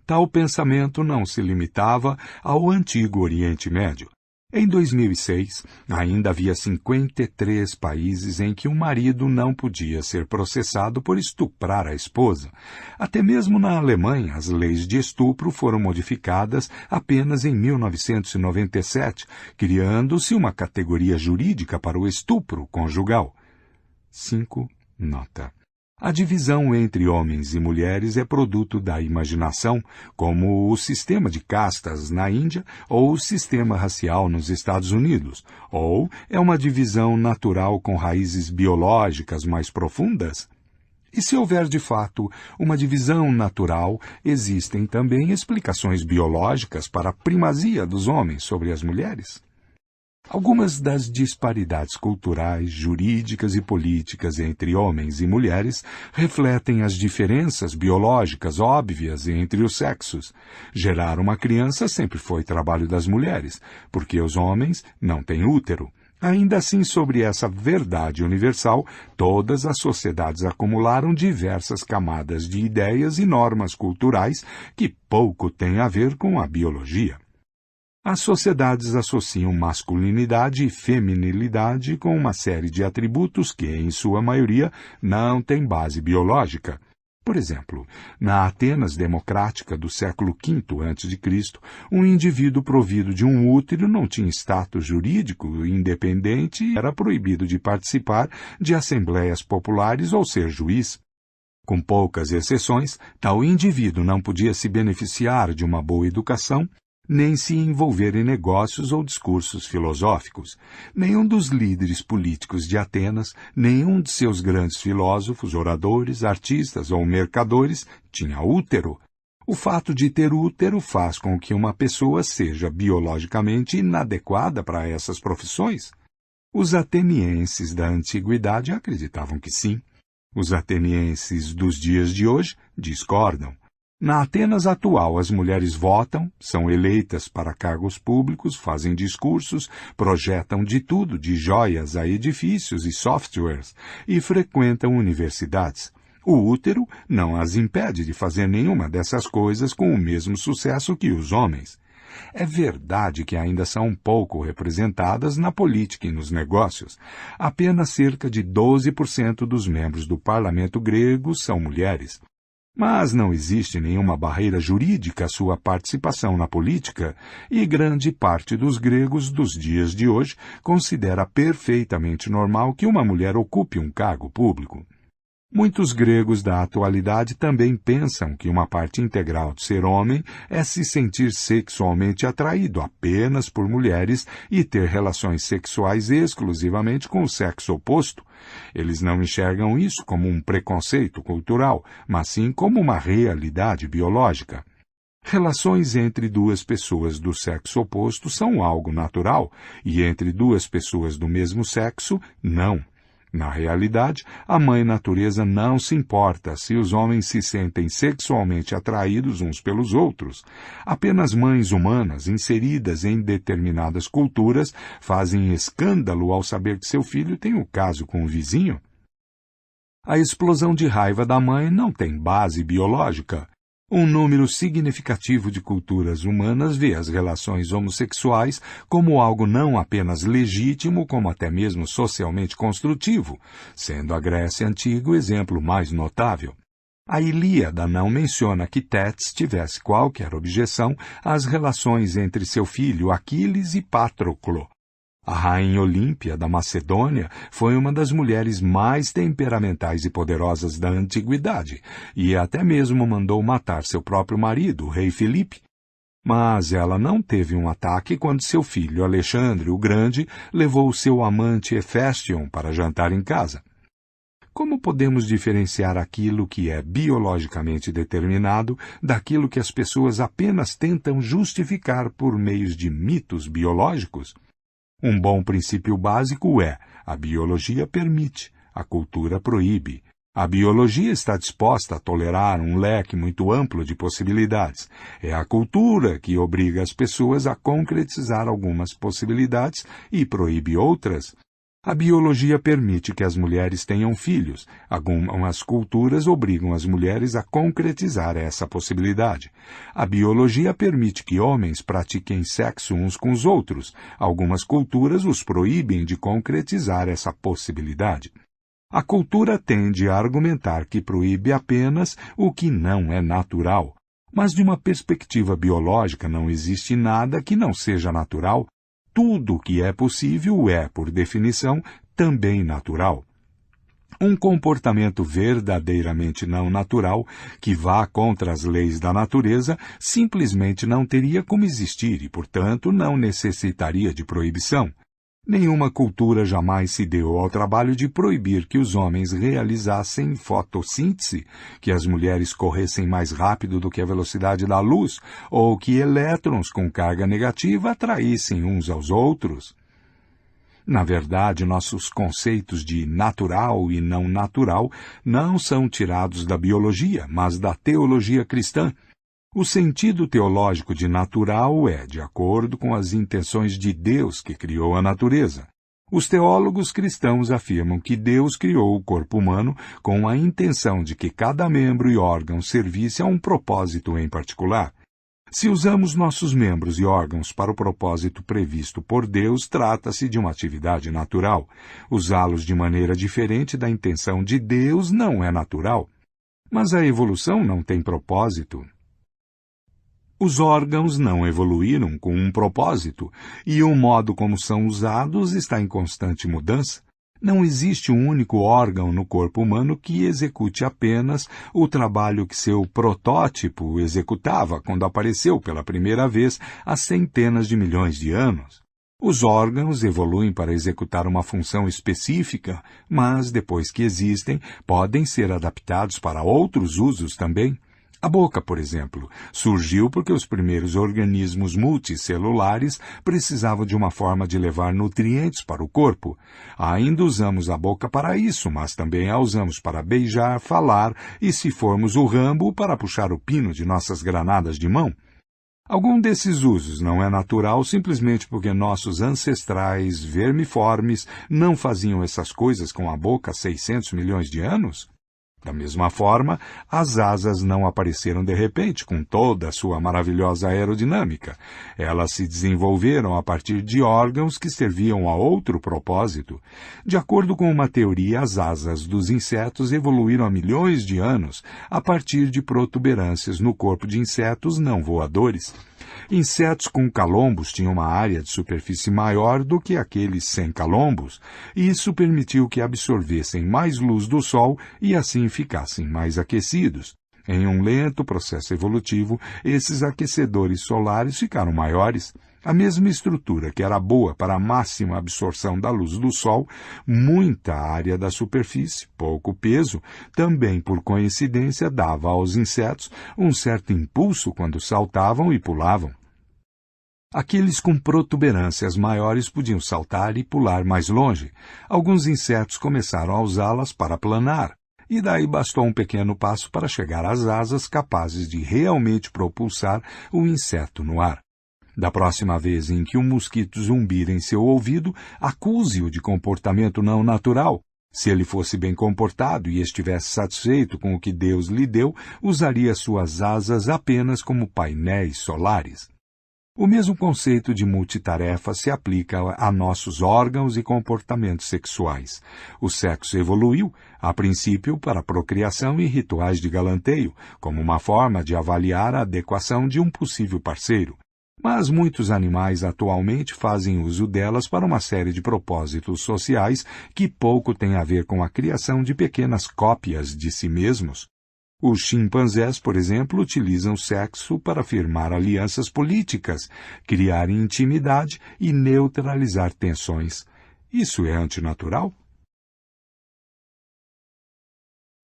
Tal pensamento não se limitava ao antigo Oriente Médio. Em 2006, ainda havia 53 países em que um marido não podia ser processado por estuprar a esposa. Até mesmo na Alemanha, as leis de estupro foram modificadas apenas em 1997, criando-se uma categoria jurídica para o estupro conjugal. 5. Nota. A divisão entre homens e mulheres é produto da imaginação, como o sistema de castas na Índia ou o sistema racial nos Estados Unidos, ou é uma divisão natural com raízes biológicas mais profundas? E se houver de fato uma divisão natural, existem também explicações biológicas para a primazia dos homens sobre as mulheres? Algumas das disparidades culturais, jurídicas e políticas entre homens e mulheres refletem as diferenças biológicas óbvias entre os sexos. Gerar uma criança sempre foi trabalho das mulheres, porque os homens não têm útero. Ainda assim, sobre essa verdade universal, todas as sociedades acumularam diversas camadas de ideias e normas culturais que pouco têm a ver com a biologia. As sociedades associam masculinidade e feminilidade com uma série de atributos que, em sua maioria, não têm base biológica. Por exemplo, na Atenas democrática do século V a.C., um indivíduo provido de um útero não tinha status jurídico independente e era proibido de participar de assembleias populares ou ser juiz. Com poucas exceções, tal indivíduo não podia se beneficiar de uma boa educação, nem se envolver em negócios ou discursos filosóficos. Nenhum dos líderes políticos de Atenas, nenhum de seus grandes filósofos, oradores, artistas ou mercadores tinha útero. O fato de ter útero faz com que uma pessoa seja biologicamente inadequada para essas profissões? Os atenienses da antiguidade acreditavam que sim. Os atenienses dos dias de hoje discordam. Na Atenas atual, as mulheres votam, são eleitas para cargos públicos, fazem discursos, projetam de tudo, de joias a edifícios e softwares, e frequentam universidades. O útero não as impede de fazer nenhuma dessas coisas com o mesmo sucesso que os homens. É verdade que ainda são pouco representadas na política e nos negócios. Apenas cerca de 12% dos membros do parlamento grego são mulheres. Mas não existe nenhuma barreira jurídica à sua participação na política, e grande parte dos gregos dos dias de hoje considera perfeitamente normal que uma mulher ocupe um cargo público. Muitos gregos da atualidade também pensam que uma parte integral de ser homem é se sentir sexualmente atraído apenas por mulheres e ter relações sexuais exclusivamente com o sexo oposto. Eles não enxergam isso como um preconceito cultural, mas sim como uma realidade biológica. Relações entre duas pessoas do sexo oposto são algo natural, e entre duas pessoas do mesmo sexo, não. Na realidade, a Mãe Natureza não se importa se os homens se sentem sexualmente atraídos uns pelos outros. Apenas mães humanas inseridas em determinadas culturas fazem escândalo ao saber que seu filho tem um caso com o vizinho. A explosão de raiva da mãe não tem base biológica. Um número significativo de culturas humanas vê as relações homossexuais como algo não apenas legítimo, como até mesmo socialmente construtivo, sendo a Grécia Antiga o exemplo mais notável. A Ilíada não menciona que Tétis tivesse qualquer objeção às relações entre seu filho Aquiles e Patroclo. A rainha Olímpia da Macedônia foi uma das mulheres mais temperamentais e poderosas da antiguidade, e até mesmo mandou matar seu próprio marido, o rei Filipe. Mas ela não teve um ataque quando seu filho Alexandre o Grande levou seu amante Heféstion para jantar em casa. Como podemos diferenciar aquilo que é biologicamente determinado daquilo que as pessoas apenas tentam justificar por meios de mitos biológicos? Um bom princípio básico é: a biologia permite, a cultura proíbe. A biologia está disposta a tolerar um leque muito amplo de possibilidades. É a cultura que obriga as pessoas a concretizar algumas possibilidades e proíbe outras. A biologia permite que as mulheres tenham filhos. Algumas culturas obrigam as mulheres a concretizar essa possibilidade. A biologia permite que homens pratiquem sexo uns com os outros. Algumas culturas os proíbem de concretizar essa possibilidade. A cultura tende a argumentar que proíbe apenas o que não é natural. Mas de uma perspectiva biológica não existe nada que não seja natural. Tudo o que é possível é, por definição, também natural. Um comportamento verdadeiramente não natural, que vá contra as leis da natureza, simplesmente não teria como existir e, portanto, não necessitaria de proibição. Nenhuma cultura jamais se deu ao trabalho de proibir que os homens realizassem fotossíntese, que as mulheres corressem mais rápido do que a velocidade da luz, ou que elétrons com carga negativa atraíssem uns aos outros. Na verdade, nossos conceitos de natural e não natural não são tirados da biologia, mas da teologia cristã. O sentido teológico de natural é de acordo com as intenções de Deus que criou a natureza. Os teólogos cristãos afirmam que Deus criou o corpo humano com a intenção de que cada membro e órgão servisse a um propósito em particular. Se usamos nossos membros e órgãos para o propósito previsto por Deus, trata-se de uma atividade natural. Usá-los de maneira diferente da intenção de Deus não é natural. Mas a evolução não tem propósito. Os órgãos não evoluíram com um propósito, e o modo como são usados está em constante mudança. Não existe um único órgão no corpo humano que execute apenas o trabalho que seu protótipo executava quando apareceu pela primeira vez há centenas de milhões de anos. Os órgãos evoluem para executar uma função específica, mas, depois que existem, podem ser adaptados para outros usos também. A boca, por exemplo, surgiu porque os primeiros organismos multicelulares precisavam de uma forma de levar nutrientes para o corpo. Ainda usamos a boca para isso, mas também a usamos para beijar, falar e, se formos o Rambo, para puxar o pino de nossas granadas de mão. Algum desses usos não é natural simplesmente porque nossos ancestrais vermiformes não faziam essas coisas com a boca há 600 milhões de anos? Da mesma forma, as asas não apareceram de repente com toda a sua maravilhosa aerodinâmica. Elas se desenvolveram a partir de órgãos que serviam a outro propósito. De acordo com uma teoria, as asas dos insetos evoluíram há milhões de anos a partir de protuberâncias no corpo de insetos não voadores. Insetos com calombos tinham uma área de superfície maior do que aqueles sem calombos, e isso permitiu que absorvessem mais luz do Sol e assim ficassem mais aquecidos. Em um lento processo evolutivo, esses aquecedores solares ficaram maiores. A mesma estrutura que era boa para a máxima absorção da luz do Sol, muita área da superfície, pouco peso, também por coincidência dava aos insetos um certo impulso quando saltavam e pulavam. Aqueles com protuberâncias maiores podiam saltar e pular mais longe. Alguns insetos começaram a usá-las para planar, e daí bastou um pequeno passo para chegar às asas capazes de realmente propulsar o inseto no ar. Da próxima vez em que um mosquito zumbir em seu ouvido, acuse-o de comportamento não natural. Se ele fosse bem comportado e estivesse satisfeito com o que Deus lhe deu, usaria suas asas apenas como painéis solares. O mesmo conceito de multitarefa se aplica a nossos órgãos e comportamentos sexuais. O sexo evoluiu, a princípio, para procriação e rituais de galanteio, como uma forma de avaliar a adequação de um possível parceiro. Mas muitos animais atualmente fazem uso delas para uma série de propósitos sociais que pouco têm a ver com a criação de pequenas cópias de si mesmos. Os chimpanzés, por exemplo, utilizam o sexo para firmar alianças políticas, criar intimidade e neutralizar tensões. Isso é antinatural?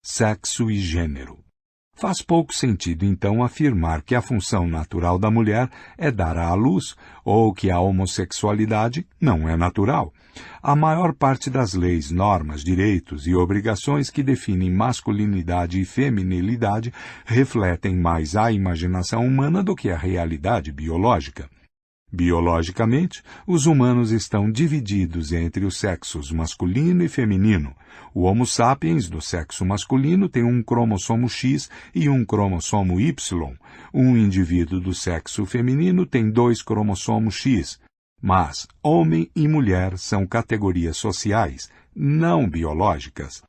Sexo e gênero. Faz pouco sentido, então, afirmar que a função natural da mulher é dar à luz, ou que a homossexualidade não é natural. A maior parte das leis, normas, direitos e obrigações que definem masculinidade e feminilidade refletem mais a imaginação humana do que a realidade biológica. Biologicamente, os humanos estão divididos entre os sexos masculino e feminino. O Homo sapiens do sexo masculino tem um cromossomo X e um cromossomo Y. Um indivíduo do sexo feminino tem 2 cromossomos X. Mas homem e mulher são categorias sociais, não biológicas.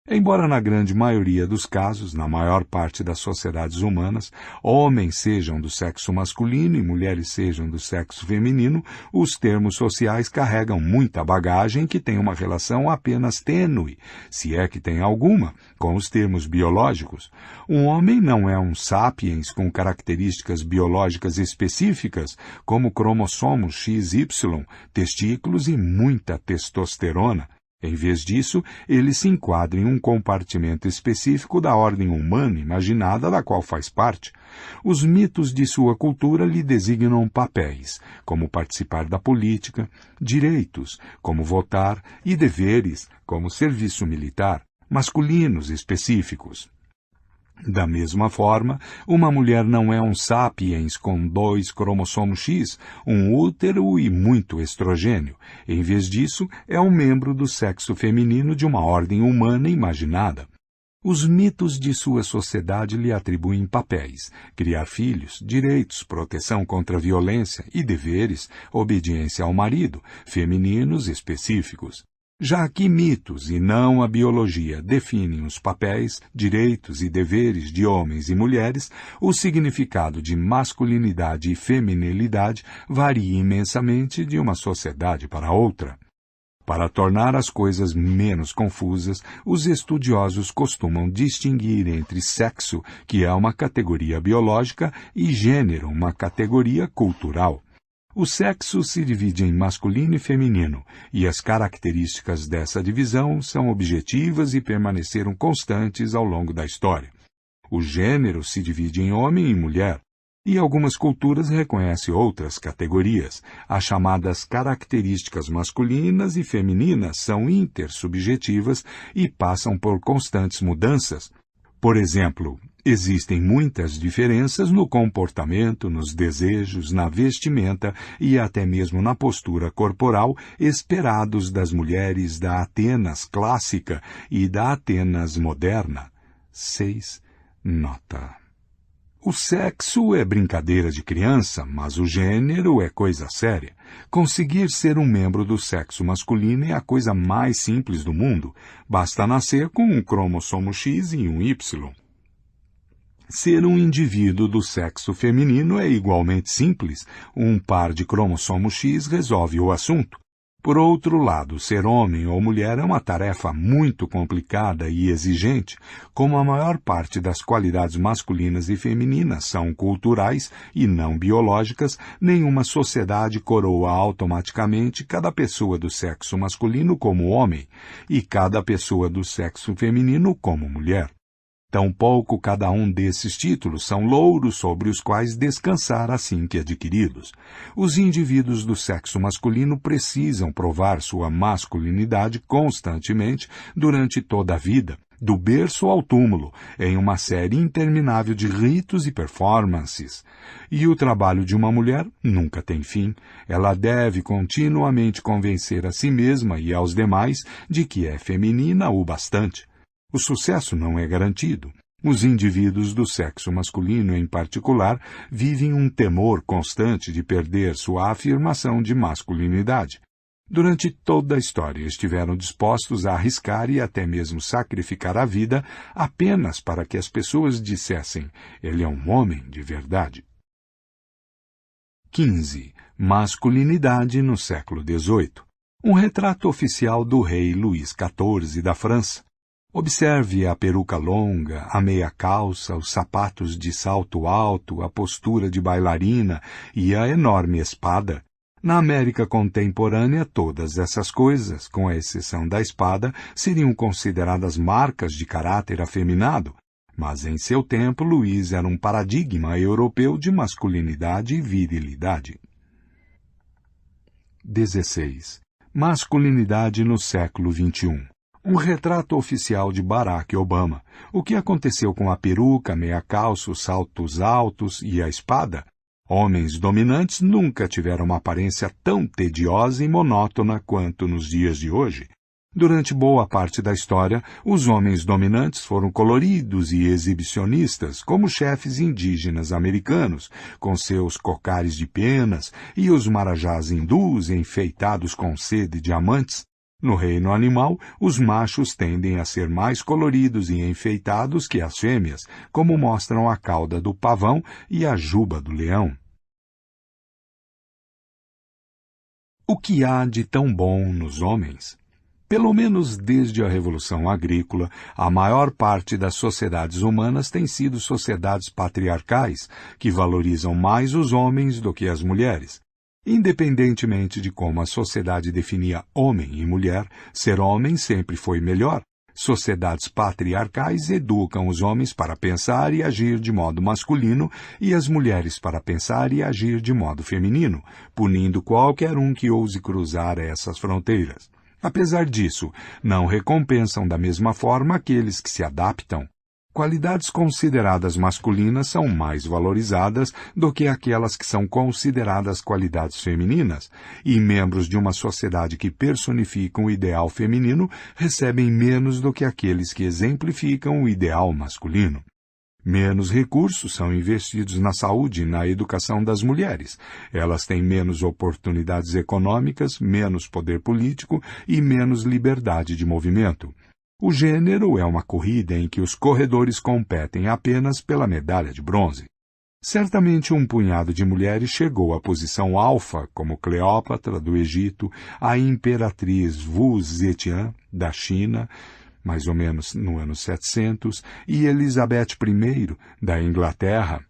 Embora na grande maioria dos casos, na maior parte das sociedades humanas, homens sejam do sexo masculino e mulheres sejam do sexo feminino, os termos sociais carregam muita bagagem que tem uma relação apenas tênue, se é que tem alguma, com os termos biológicos. Um homem não é um sapiens com características biológicas específicas, como cromossomos XY, testículos e muita testosterona. Em vez disso, ele se enquadra em um compartimento específico da ordem humana imaginada da qual faz parte. Os mitos de sua cultura lhe designam papéis, como participar da política, direitos, como votar, e deveres, como serviço militar, masculinos específicos. Da mesma forma, uma mulher não é um sapiens com 2 cromossomos X, um útero e muito estrogênio. Em vez disso, é um membro do sexo feminino de uma ordem humana imaginada. Os mitos de sua sociedade lhe atribuem papéis: criar filhos, direitos, proteção contra a violência e deveres, obediência ao marido, femininos específicos. Já que mitos e não a biologia definem os papéis, direitos e deveres de homens e mulheres, o significado de masculinidade e feminilidade varia imensamente de uma sociedade para outra. Para tornar as coisas menos confusas, os estudiosos costumam distinguir entre sexo, que é uma categoria biológica, e gênero, uma categoria cultural. O sexo se divide em masculino e feminino, e as características dessa divisão são objetivas e permaneceram constantes ao longo da história. O gênero se divide em homem e mulher, e algumas culturas reconhecem outras categorias. As chamadas características masculinas e femininas são intersubjetivas e passam por constantes mudanças. Por exemplo, existem muitas diferenças no comportamento, nos desejos, na vestimenta e até mesmo na postura corporal esperados das mulheres da Atenas clássica e da Atenas moderna. 6. Nota. O sexo é brincadeira de criança, mas o gênero é coisa séria. Conseguir ser um membro do sexo masculino é a coisa mais simples do mundo. Basta nascer com um cromossomo X e um Y. Ser um indivíduo do sexo feminino é igualmente simples. Um par de cromossomo X resolve o assunto. Por outro lado, ser homem ou mulher é uma tarefa muito complicada e exigente. Como a maior parte das qualidades masculinas e femininas são culturais e não biológicas, nenhuma sociedade coroa automaticamente cada pessoa do sexo masculino como homem e cada pessoa do sexo feminino como mulher. Tampouco cada um desses títulos são louros sobre os quais descansar assim que adquiridos. Os indivíduos do sexo masculino precisam provar sua masculinidade constantemente durante toda a vida, do berço ao túmulo, em uma série interminável de ritos e performances. E o trabalho de uma mulher nunca tem fim. Ela deve continuamente convencer a si mesma e aos demais de que é feminina o bastante. O sucesso não é garantido. Os indivíduos do sexo masculino, em particular, vivem um temor constante de perder sua afirmação de masculinidade. Durante toda a história estiveram dispostos a arriscar e até mesmo sacrificar a vida apenas para que as pessoas dissessem: ele é um homem de verdade. 15. Masculinidade no século XVIII. Um retrato oficial do rei Luís XIV da França. Observe a peruca longa, a meia calça, os sapatos de salto alto, a postura de bailarina e a enorme espada. Na América contemporânea, todas essas coisas, com a exceção da espada, seriam consideradas marcas de caráter afeminado. Mas em seu tempo, Luís era um paradigma europeu de masculinidade e virilidade. 16. Masculinidade no século XXI. Um retrato oficial de Barack Obama. O que aconteceu com a peruca, a meia calça, os saltos altos e a espada? Homens dominantes nunca tiveram uma aparência tão tediosa e monótona quanto nos dias de hoje. Durante boa parte da história, os homens dominantes foram coloridos e exibicionistas, como chefes indígenas americanos, com seus cocares de penas, e os marajás hindus enfeitados com seda e diamantes. No reino animal, os machos tendem a ser mais coloridos e enfeitados que as fêmeas, como mostram a cauda do pavão e a juba do leão. O que há de tão bom nos homens? Pelo menos desde a Revolução Agrícola, a maior parte das sociedades humanas tem sido sociedades patriarcais, que valorizam mais os homens do que as mulheres. Independentemente de como a sociedade definia homem e mulher, ser homem sempre foi melhor. Sociedades patriarcais educam os homens para pensar e agir de modo masculino e as mulheres para pensar e agir de modo feminino, punindo qualquer um que ouse cruzar essas fronteiras. Apesar disso, não recompensam da mesma forma aqueles que se adaptam. Qualidades consideradas masculinas são mais valorizadas do que aquelas que são consideradas qualidades femininas, e membros de uma sociedade que personificam o ideal feminino recebem menos do que aqueles que exemplificam o ideal masculino. Menos recursos são investidos na saúde e na educação das mulheres. Elas têm menos oportunidades econômicas, menos poder político e menos liberdade de movimento. O gênero é uma corrida em que os corredores competem apenas pela medalha de bronze. Certamente um punhado de mulheres chegou à posição alfa, como Cleópatra, do Egito, a imperatriz Wu Zetian, da China, mais ou menos no ano 700, e Elizabeth I, da Inglaterra.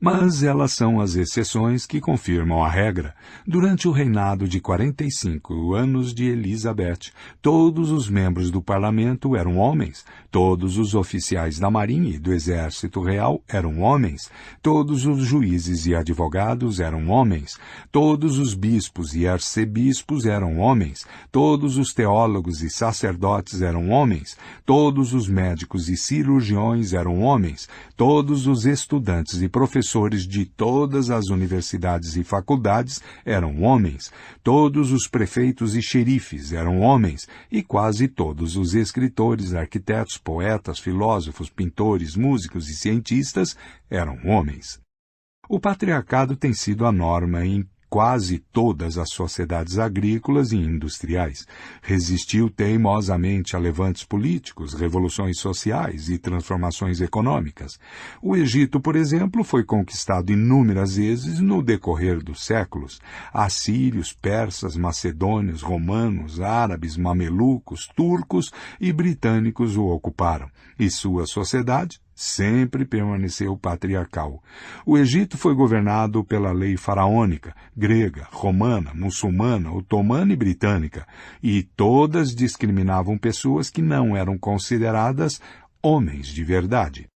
Mas elas são as exceções que confirmam a regra. Durante o reinado de 45 anos de Elizabeth, todos os membros do parlamento eram homens, todos os oficiais da marinha e do exército real eram homens, todos os juízes e advogados eram homens, todos os bispos e arcebispos eram homens, todos os teólogos e sacerdotes eram homens, todos os médicos e cirurgiões eram homens, todos os estudantes e professores professores de todas as universidades e faculdades eram homens, todos os prefeitos e xerifes eram homens, e quase todos os escritores, arquitetos, poetas, filósofos, pintores, músicos e cientistas eram homens. O patriarcado tem sido a norma em quase todas as sociedades agrícolas e industriais. Resistiu teimosamente a levantes políticos, revoluções sociais e transformações econômicas. O Egito, por exemplo, foi conquistado inúmeras vezes no decorrer dos séculos. Assírios, persas, macedônios, romanos, árabes, mamelucos, turcos e britânicos o ocuparam, e sua sociedade sempre permaneceu patriarcal. O Egito foi governado pela lei faraônica, grega, romana, muçulmana, otomana e britânica, e todas discriminavam pessoas que não eram consideradas homens de verdade.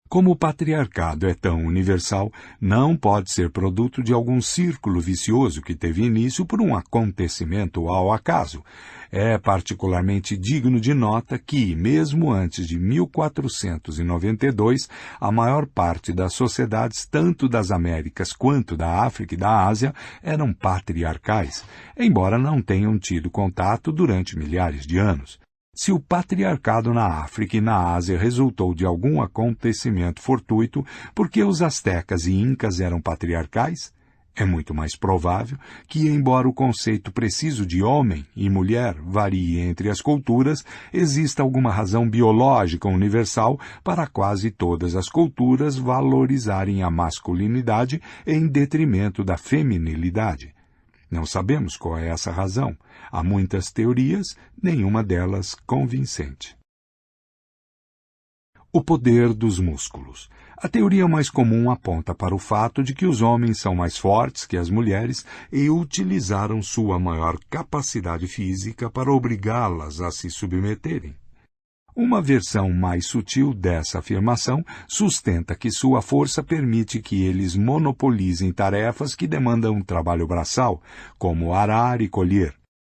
Como o patriarcado é tão universal, não pode ser produto de algum círculo vicioso que teve início por um acontecimento ao acaso. É particularmente digno de nota que, mesmo antes de 1492, a maior parte das sociedades, tanto das Américas quanto da África e da Ásia, eram patriarcais, embora não tenham tido contato durante milhares de anos. Se o patriarcado na África e na Ásia resultou de algum acontecimento fortuito porque os astecas e incas eram patriarcais, é muito mais provável que, embora o conceito preciso de homem e mulher varie entre as culturas, exista alguma razão biológica universal para quase todas as culturas valorizarem a masculinidade em detrimento da feminilidade. Não sabemos qual é essa razão. Há muitas teorias, nenhuma delas convincente. O poder dos músculos. A teoria mais comum aponta para o fato de que os homens são mais fortes que as mulheres e utilizaram sua maior capacidade física para obrigá-las a se submeterem. Uma versão mais sutil dessa afirmação sustenta que sua força permite que eles monopolizem tarefas que demandam trabalho braçal, como arar e colher.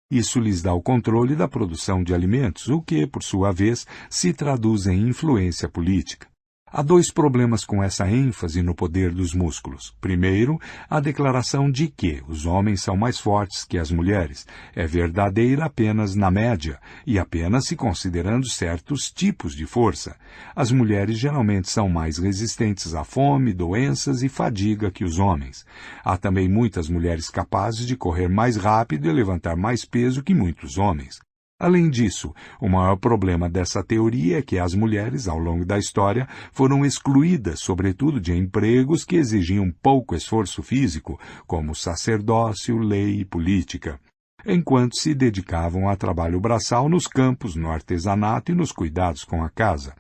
Isso lhes dá o controle da produção de alimentos, o que, por sua vez, se traduz em influência política. Há dois problemas com essa ênfase no poder dos músculos. Primeiro, a declaração de que os homens são mais fortes que as mulheres é verdadeira apenas na média e apenas se considerando certos tipos de força. As mulheres geralmente são mais resistentes à fome, doenças e fadiga que os homens. Há também muitas mulheres capazes de correr mais rápido e levantar mais peso que muitos homens. Além disso, o maior problema dessa teoria é que as mulheres, ao longo da história, foram excluídas, sobretudo, de empregos que exigiam pouco esforço físico, como sacerdócio, lei e política, enquanto se dedicavam a trabalho braçal nos campos, no artesanato e nos cuidados com a casa.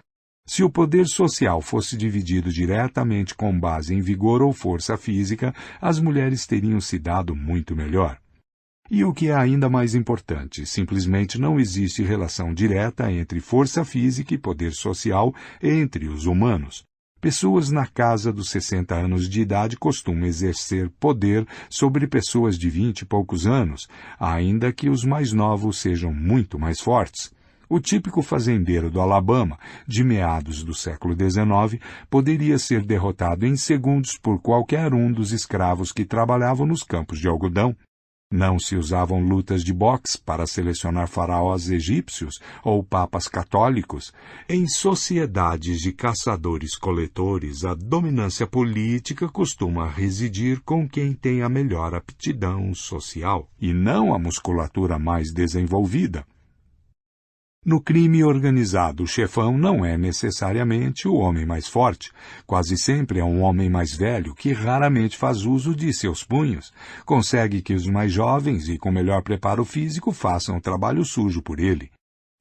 Se o poder social fosse dividido diretamente com base em vigor ou força física, as mulheres teriam se dado muito melhor. E o que é ainda mais importante, simplesmente não existe relação direta entre força física e poder social entre os humanos. Pessoas na casa dos 60 anos de idade costumam exercer poder sobre pessoas de 20 e poucos anos, ainda que os mais novos sejam muito mais fortes. O típico fazendeiro do Alabama, de meados do século XIX, poderia ser derrotado em segundos por qualquer um dos escravos que trabalhavam nos campos de algodão. Não se usavam lutas de boxe para selecionar faraós egípcios ou papas católicos. Em sociedades de caçadores-coletores, a dominância política costuma residir com quem tem a melhor aptidão social, e não a musculatura mais desenvolvida. No crime organizado, o chefão não é necessariamente o homem mais forte. Quase sempre é um homem mais velho que raramente faz uso de seus punhos. Consegue que os mais jovens e com melhor preparo físico façam o trabalho sujo por ele.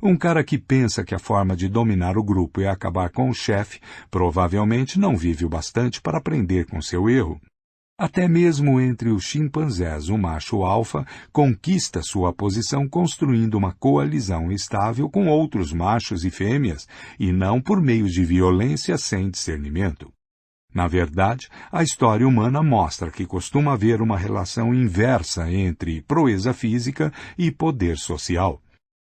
Um cara que pensa que a forma de dominar o grupo é acabar com o chefe provavelmente não vive o bastante para aprender com seu erro. Até mesmo entre os chimpanzés, o macho alfa conquista sua posição construindo uma coalizão estável com outros machos e fêmeas, e não por meios de violência sem discernimento. Na verdade, a história humana mostra que costuma haver uma relação inversa entre proeza física e poder social.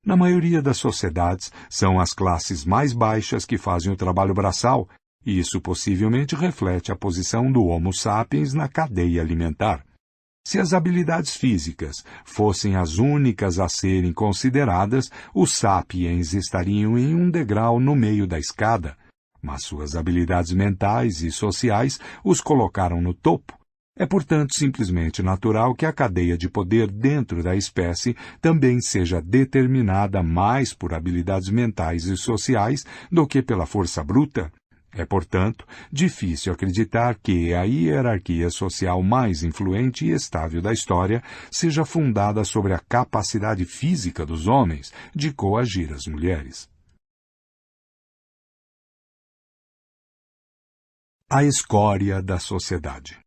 Na maioria das sociedades, são as classes mais baixas que fazem o trabalho braçal, Isso possivelmente reflete a posição do Homo sapiens na cadeia alimentar. Se as habilidades físicas fossem as únicas a serem consideradas, os sapiens estariam em um degrau no meio da escada, mas suas habilidades mentais e sociais os colocaram no topo. É, portanto, simplesmente natural que a cadeia de poder dentro da espécie também seja determinada mais por habilidades mentais e sociais do que pela força bruta. É, portanto, difícil acreditar que a hierarquia social mais influente e estável da história seja fundada sobre a capacidade física dos homens de coagir as mulheres. A escória da sociedade.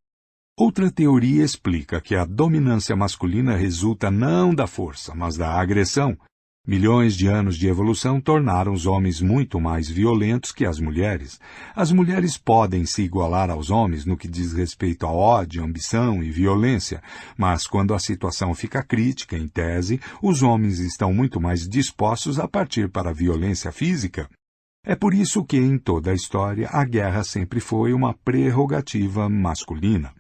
Outra teoria explica que a dominância masculina resulta não da força, mas da agressão. Milhões de anos de evolução tornaram os homens muito mais violentos que as mulheres. As mulheres podem se igualar aos homens no que diz respeito a ódio, ambição e violência, mas quando a situação fica crítica, em tese, os homens estão muito mais dispostos a partir para a violência física. É por isso que, em toda a história, a guerra sempre foi uma prerrogativa masculina.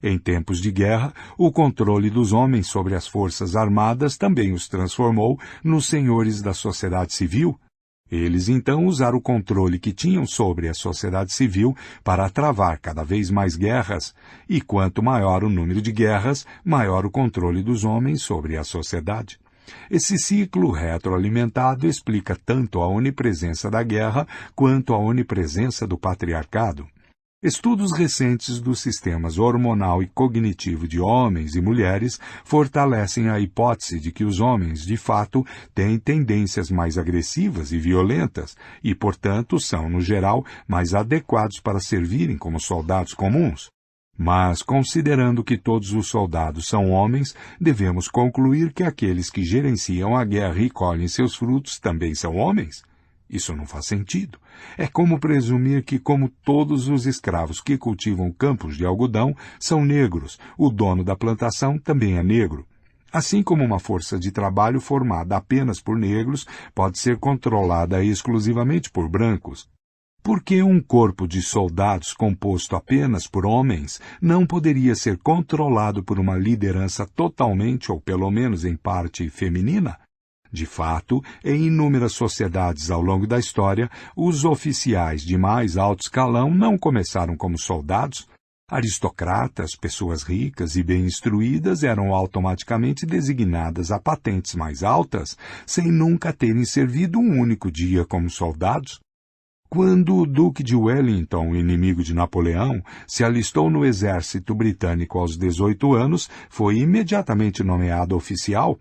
Em tempos de guerra, o controle dos homens sobre as forças armadas também os transformou nos senhores da sociedade civil. Eles então usaram o controle que tinham sobre a sociedade civil para travar cada vez mais guerras, e quanto maior o número de guerras, maior o controle dos homens sobre a sociedade. Esse ciclo retroalimentado explica tanto a onipresença da guerra quanto a onipresença do patriarcado. Estudos recentes dos sistemas hormonal e cognitivo de homens e mulheres fortalecem a hipótese de que os homens, de fato, têm tendências mais agressivas e violentas e, portanto, são, no geral, mais adequados para servirem como soldados comuns. Mas, considerando que todos os soldados são homens, devemos concluir que aqueles que gerenciam a guerra e colhem seus frutos também são homens? Isso não faz sentido. É como presumir que, como todos os escravos que cultivam campos de algodão são negros, o dono da plantação também é negro. Assim como uma força de trabalho formada apenas por negros pode ser controlada exclusivamente por brancos. Por que um corpo de soldados composto apenas por homens não poderia ser controlado por uma liderança totalmente ou pelo menos em parte feminina? De fato, em inúmeras sociedades ao longo da história, os oficiais de mais alto escalão não começaram como soldados. Aristocratas, pessoas ricas e bem instruídas eram automaticamente designadas a patentes mais altas, sem nunca terem servido um único dia como soldados. Quando o Duque de Wellington, inimigo de Napoleão, se alistou no exército britânico aos 18 anos, foi imediatamente nomeado oficial.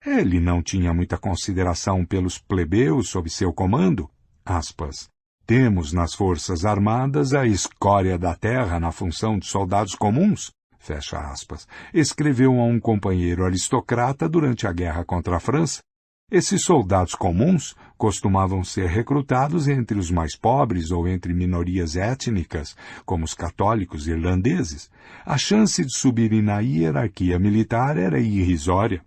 Ele não tinha muita consideração pelos plebeus sob seu comando. Aspas. Temos nas forças armadas a escória da terra na função de soldados comuns, fecha aspas, escreveu a um companheiro aristocrata durante a guerra contra a França. Esses soldados comuns costumavam ser recrutados entre os mais pobres ou entre minorias étnicas, como os católicos irlandeses. A chance de subirem na hierarquia militar era irrisória.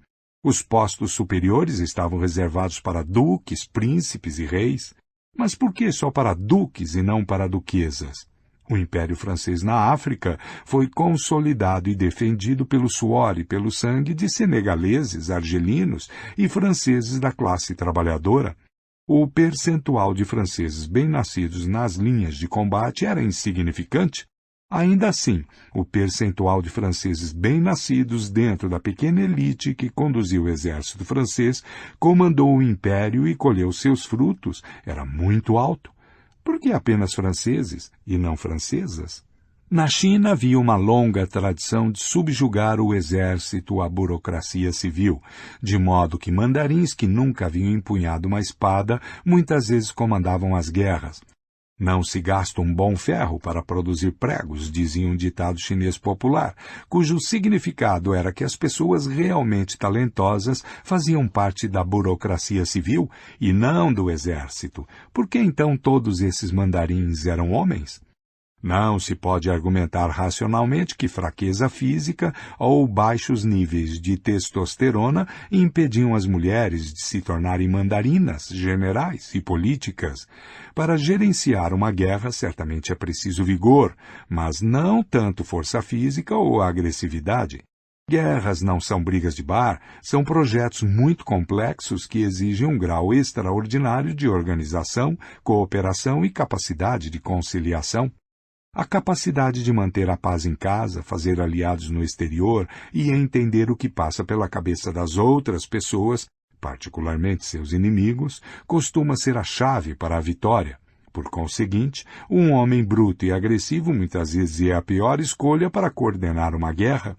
Os postos superiores estavam reservados para duques, príncipes e reis. Mas por que só para duques e não para duquesas? O Império Francês na África foi consolidado e defendido pelo suor e pelo sangue de senegaleses, argelinos e franceses da classe trabalhadora. O percentual de franceses bem-nascidos nas linhas de combate era insignificante. Ainda assim, o percentual de franceses bem-nascidos dentro da pequena elite que conduziu o exército francês, comandou o império e colheu seus frutos era muito alto. Por que apenas franceses e não francesas? Na China havia uma longa tradição de subjugar o exército à burocracia civil, de modo que mandarins que nunca haviam empunhado uma espada muitas vezes comandavam as guerras. Não se gasta um bom ferro para produzir pregos, dizia um ditado chinês popular, cujo significado era que as pessoas realmente talentosas faziam parte da burocracia civil e não do exército. Por que então todos esses mandarins eram homens? Não se pode argumentar racionalmente que fraqueza física ou baixos níveis de testosterona impediam as mulheres de se tornarem mandarinas, generais e políticas. Para gerenciar uma guerra, certamente é preciso vigor, mas não tanto força física ou agressividade. Guerras não são brigas de bar, são projetos muito complexos que exigem um grau extraordinário de organização, cooperação e capacidade de conciliação. A capacidade de manter a paz em casa, fazer aliados no exterior e entender o que passa pela cabeça das outras pessoas, particularmente seus inimigos, costuma ser a chave para a vitória. Por conseguinte, um homem bruto e agressivo muitas vezes é a pior escolha para coordenar uma guerra.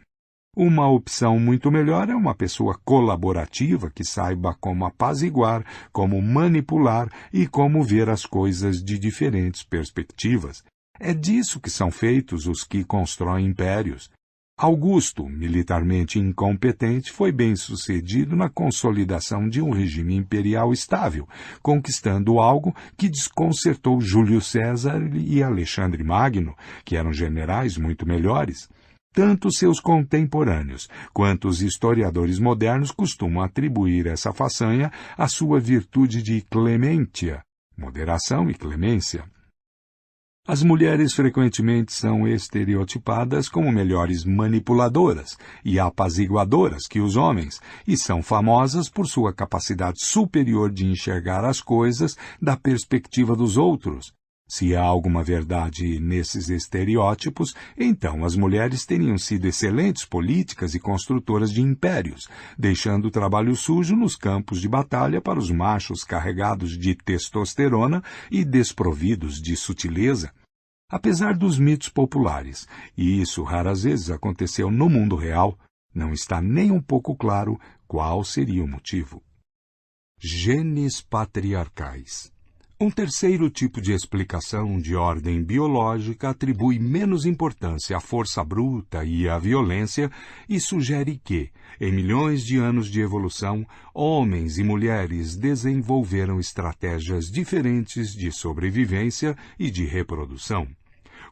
Uma opção muito melhor é uma pessoa colaborativa que saiba como apaziguar, como manipular e como ver as coisas de diferentes perspectivas. É disso que são feitos os que constroem impérios. Augusto, militarmente incompetente, foi bem-sucedido na consolidação de um regime imperial estável, conquistando algo que desconcertou Júlio César e Alexandre Magno, que eram generais muito melhores. Tanto seus contemporâneos quanto os historiadores modernos costumam atribuir essa façanha à sua virtude de clementia, moderação e clemência. As mulheres frequentemente são estereotipadas como melhores manipuladoras e apaziguadoras que os homens, e são famosas por sua capacidade superior de enxergar as coisas da perspectiva dos outros. Se há alguma verdade nesses estereótipos, então as mulheres teriam sido excelentes políticas e construtoras de impérios, deixando o trabalho sujo nos campos de batalha para os machos carregados de testosterona e desprovidos de sutileza. Apesar dos mitos populares, e isso raras vezes aconteceu no mundo real, não está nem um pouco claro qual seria o motivo. Genes patriarcais. Um terceiro tipo de explicação de ordem biológica atribui menos importância à força bruta e à violência e sugere que, em milhões de anos de evolução, homens e mulheres desenvolveram estratégias diferentes de sobrevivência e de reprodução.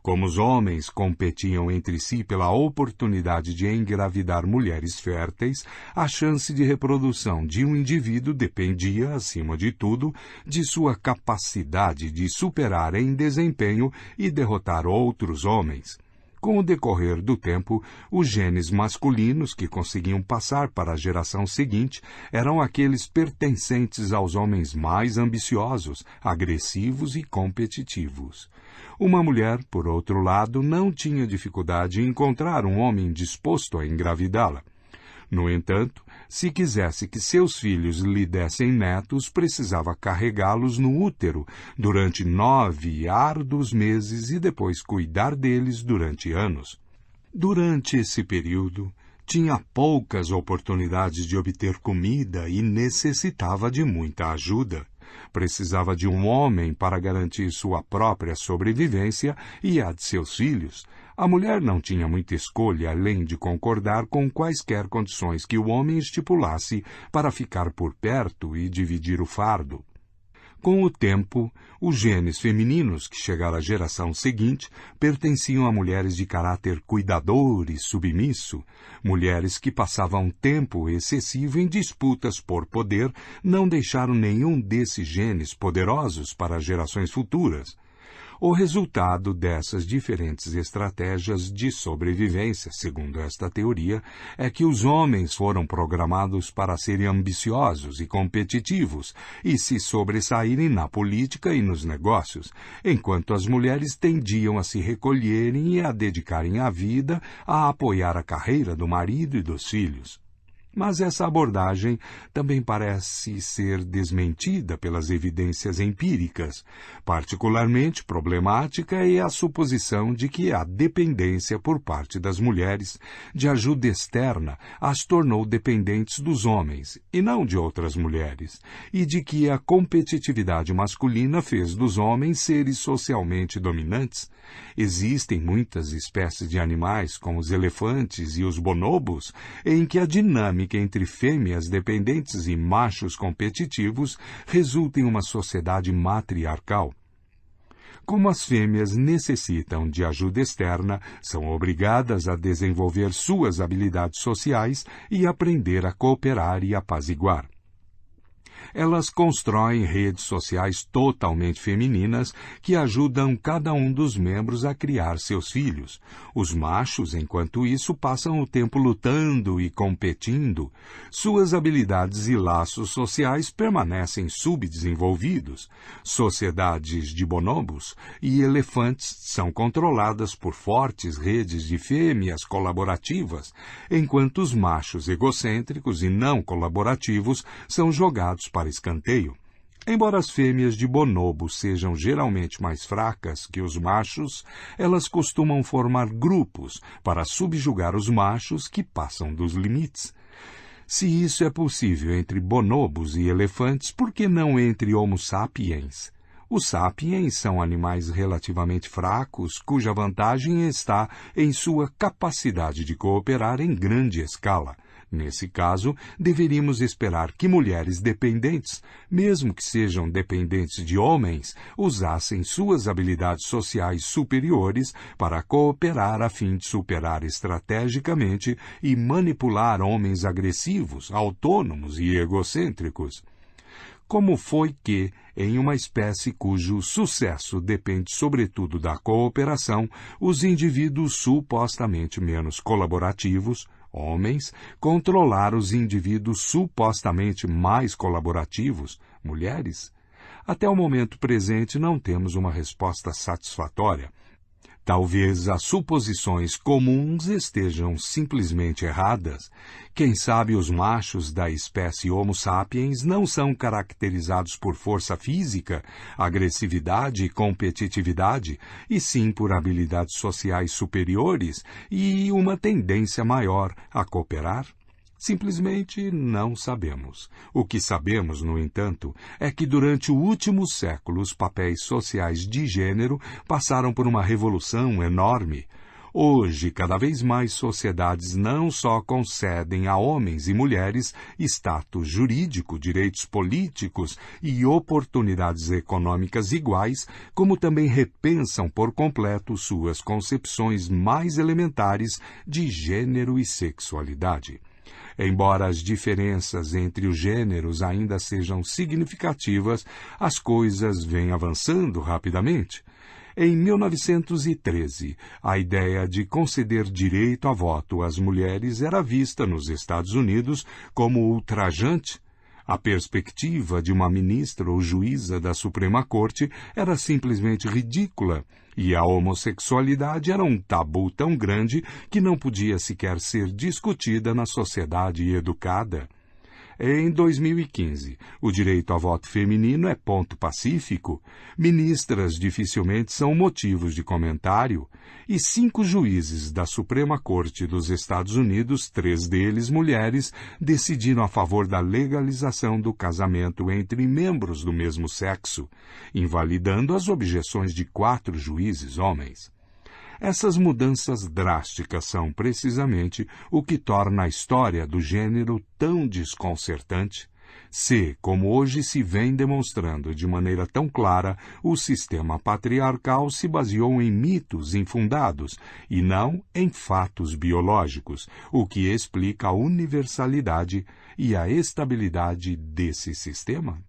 Como os homens competiam entre si pela oportunidade de engravidar mulheres férteis, a chance de reprodução de um indivíduo dependia, acima de tudo, de sua capacidade de superar em desempenho e derrotar outros homens. Com o decorrer do tempo, os genes masculinos que conseguiam passar para a geração seguinte eram aqueles pertencentes aos homens mais ambiciosos, agressivos e competitivos. Uma mulher, por outro lado, não tinha dificuldade em encontrar um homem disposto a engravidá-la. No entanto, se quisesse que seus filhos lhe dessem netos, precisava carregá-los no útero durante 9 árduos meses e depois cuidar deles durante anos. Durante esse período, tinha poucas oportunidades de obter comida e necessitava de muita ajuda. Precisava de um homem para garantir sua própria sobrevivência e a de seus filhos. A mulher não tinha muita escolha além de concordar com quaisquer condições que o homem estipulasse para ficar por perto e dividir o fardo. Com o tempo, os genes femininos que chegaram à geração seguinte pertenciam a mulheres de caráter cuidador e submisso. Mulheres que passavam tempo excessivo em disputas por poder não deixaram nenhum desses genes poderosos para gerações futuras. O resultado dessas diferentes estratégias de sobrevivência, segundo esta teoria, é que os homens foram programados para serem ambiciosos e competitivos e se sobressaírem na política e nos negócios, enquanto as mulheres tendiam a se recolherem e a dedicarem a vida a apoiar a carreira do marido e dos filhos. Mas essa abordagem também parece ser desmentida pelas evidências empíricas. Particularmente problemática é a suposição de que a dependência por parte das mulheres de ajuda externa as tornou dependentes dos homens, e não de outras mulheres, e de que a competitividade masculina fez dos homens seres socialmente dominantes. Existem muitas espécies de animais, como os elefantes e os bonobos, em que a dinâmica entre fêmeas dependentes e machos competitivos resulta em uma sociedade matriarcal. Como as fêmeas necessitam de ajuda externa, são obrigadas a desenvolver suas habilidades sociais e aprender a cooperar e apaziguar. Elas constroem redes sociais totalmente femininas que ajudam cada um dos membros a criar seus filhos. Os machos, enquanto isso, passam o tempo lutando e competindo. Suas habilidades e laços sociais permanecem subdesenvolvidos. Sociedades de bonobos e elefantes são controladas por fortes redes de fêmeas colaborativas, enquanto os machos egocêntricos e não colaborativos são jogados para escanteio. Embora as fêmeas de bonobo sejam geralmente mais fracas que os machos, elas costumam formar grupos para subjugar os machos que passam dos limites. Se isso é possível entre bonobos e elefantes, por que não entre Homo sapiens? Os sapiens são animais relativamente fracos, cuja vantagem está em sua capacidade de cooperar em grande escala. Nesse caso, deveríamos esperar que mulheres dependentes, mesmo que sejam dependentes de homens, usassem suas habilidades sociais superiores para cooperar a fim de superar estrategicamente e manipular homens agressivos, autônomos e egocêntricos. Como foi que, em uma espécie cujo sucesso depende sobretudo da cooperação, os indivíduos supostamente menos colaborativos, homens, controlaram os indivíduos supostamente mais colaborativos, mulheres? Até o momento presente não temos uma resposta satisfatória. Talvez as suposições comuns estejam simplesmente erradas. Quem sabe os machos da espécie Homo sapiens não são caracterizados por força física, agressividade e competitividade, e sim por habilidades sociais superiores e uma tendência maior a cooperar? Simplesmente não sabemos. O que sabemos, no entanto, é que durante o último século os papéis sociais de gênero passaram por uma revolução enorme. Hoje, cada vez mais sociedades não só concedem a homens e mulheres status jurídico, direitos políticos e oportunidades econômicas iguais, como também repensam por completo suas concepções mais elementares de gênero e sexualidade. Embora as diferenças entre os gêneros ainda sejam significativas, as coisas vêm avançando rapidamente. Em 1913, a ideia de conceder direito a voto às mulheres era vista nos Estados Unidos como ultrajante. A perspectiva de uma ministra ou juíza da Suprema Corte era simplesmente ridícula, e a homossexualidade era um tabu tão grande que não podia sequer ser discutida na sociedade educada. Em 2015, o direito a voto feminino é ponto pacífico, ministras dificilmente são motivos de comentário, e 5 juízes da Suprema Corte dos Estados Unidos, 3 deles mulheres, decidiram a favor da legalização do casamento entre membros do mesmo sexo, invalidando as objeções de 4 juízes homens. Essas mudanças drásticas são precisamente o que torna a história do gênero tão desconcertante. Se, como hoje se vem demonstrando de maneira tão clara, o sistema patriarcal se baseou em mitos infundados e não em fatos biológicos, o que explica a universalidade e a estabilidade desse sistema?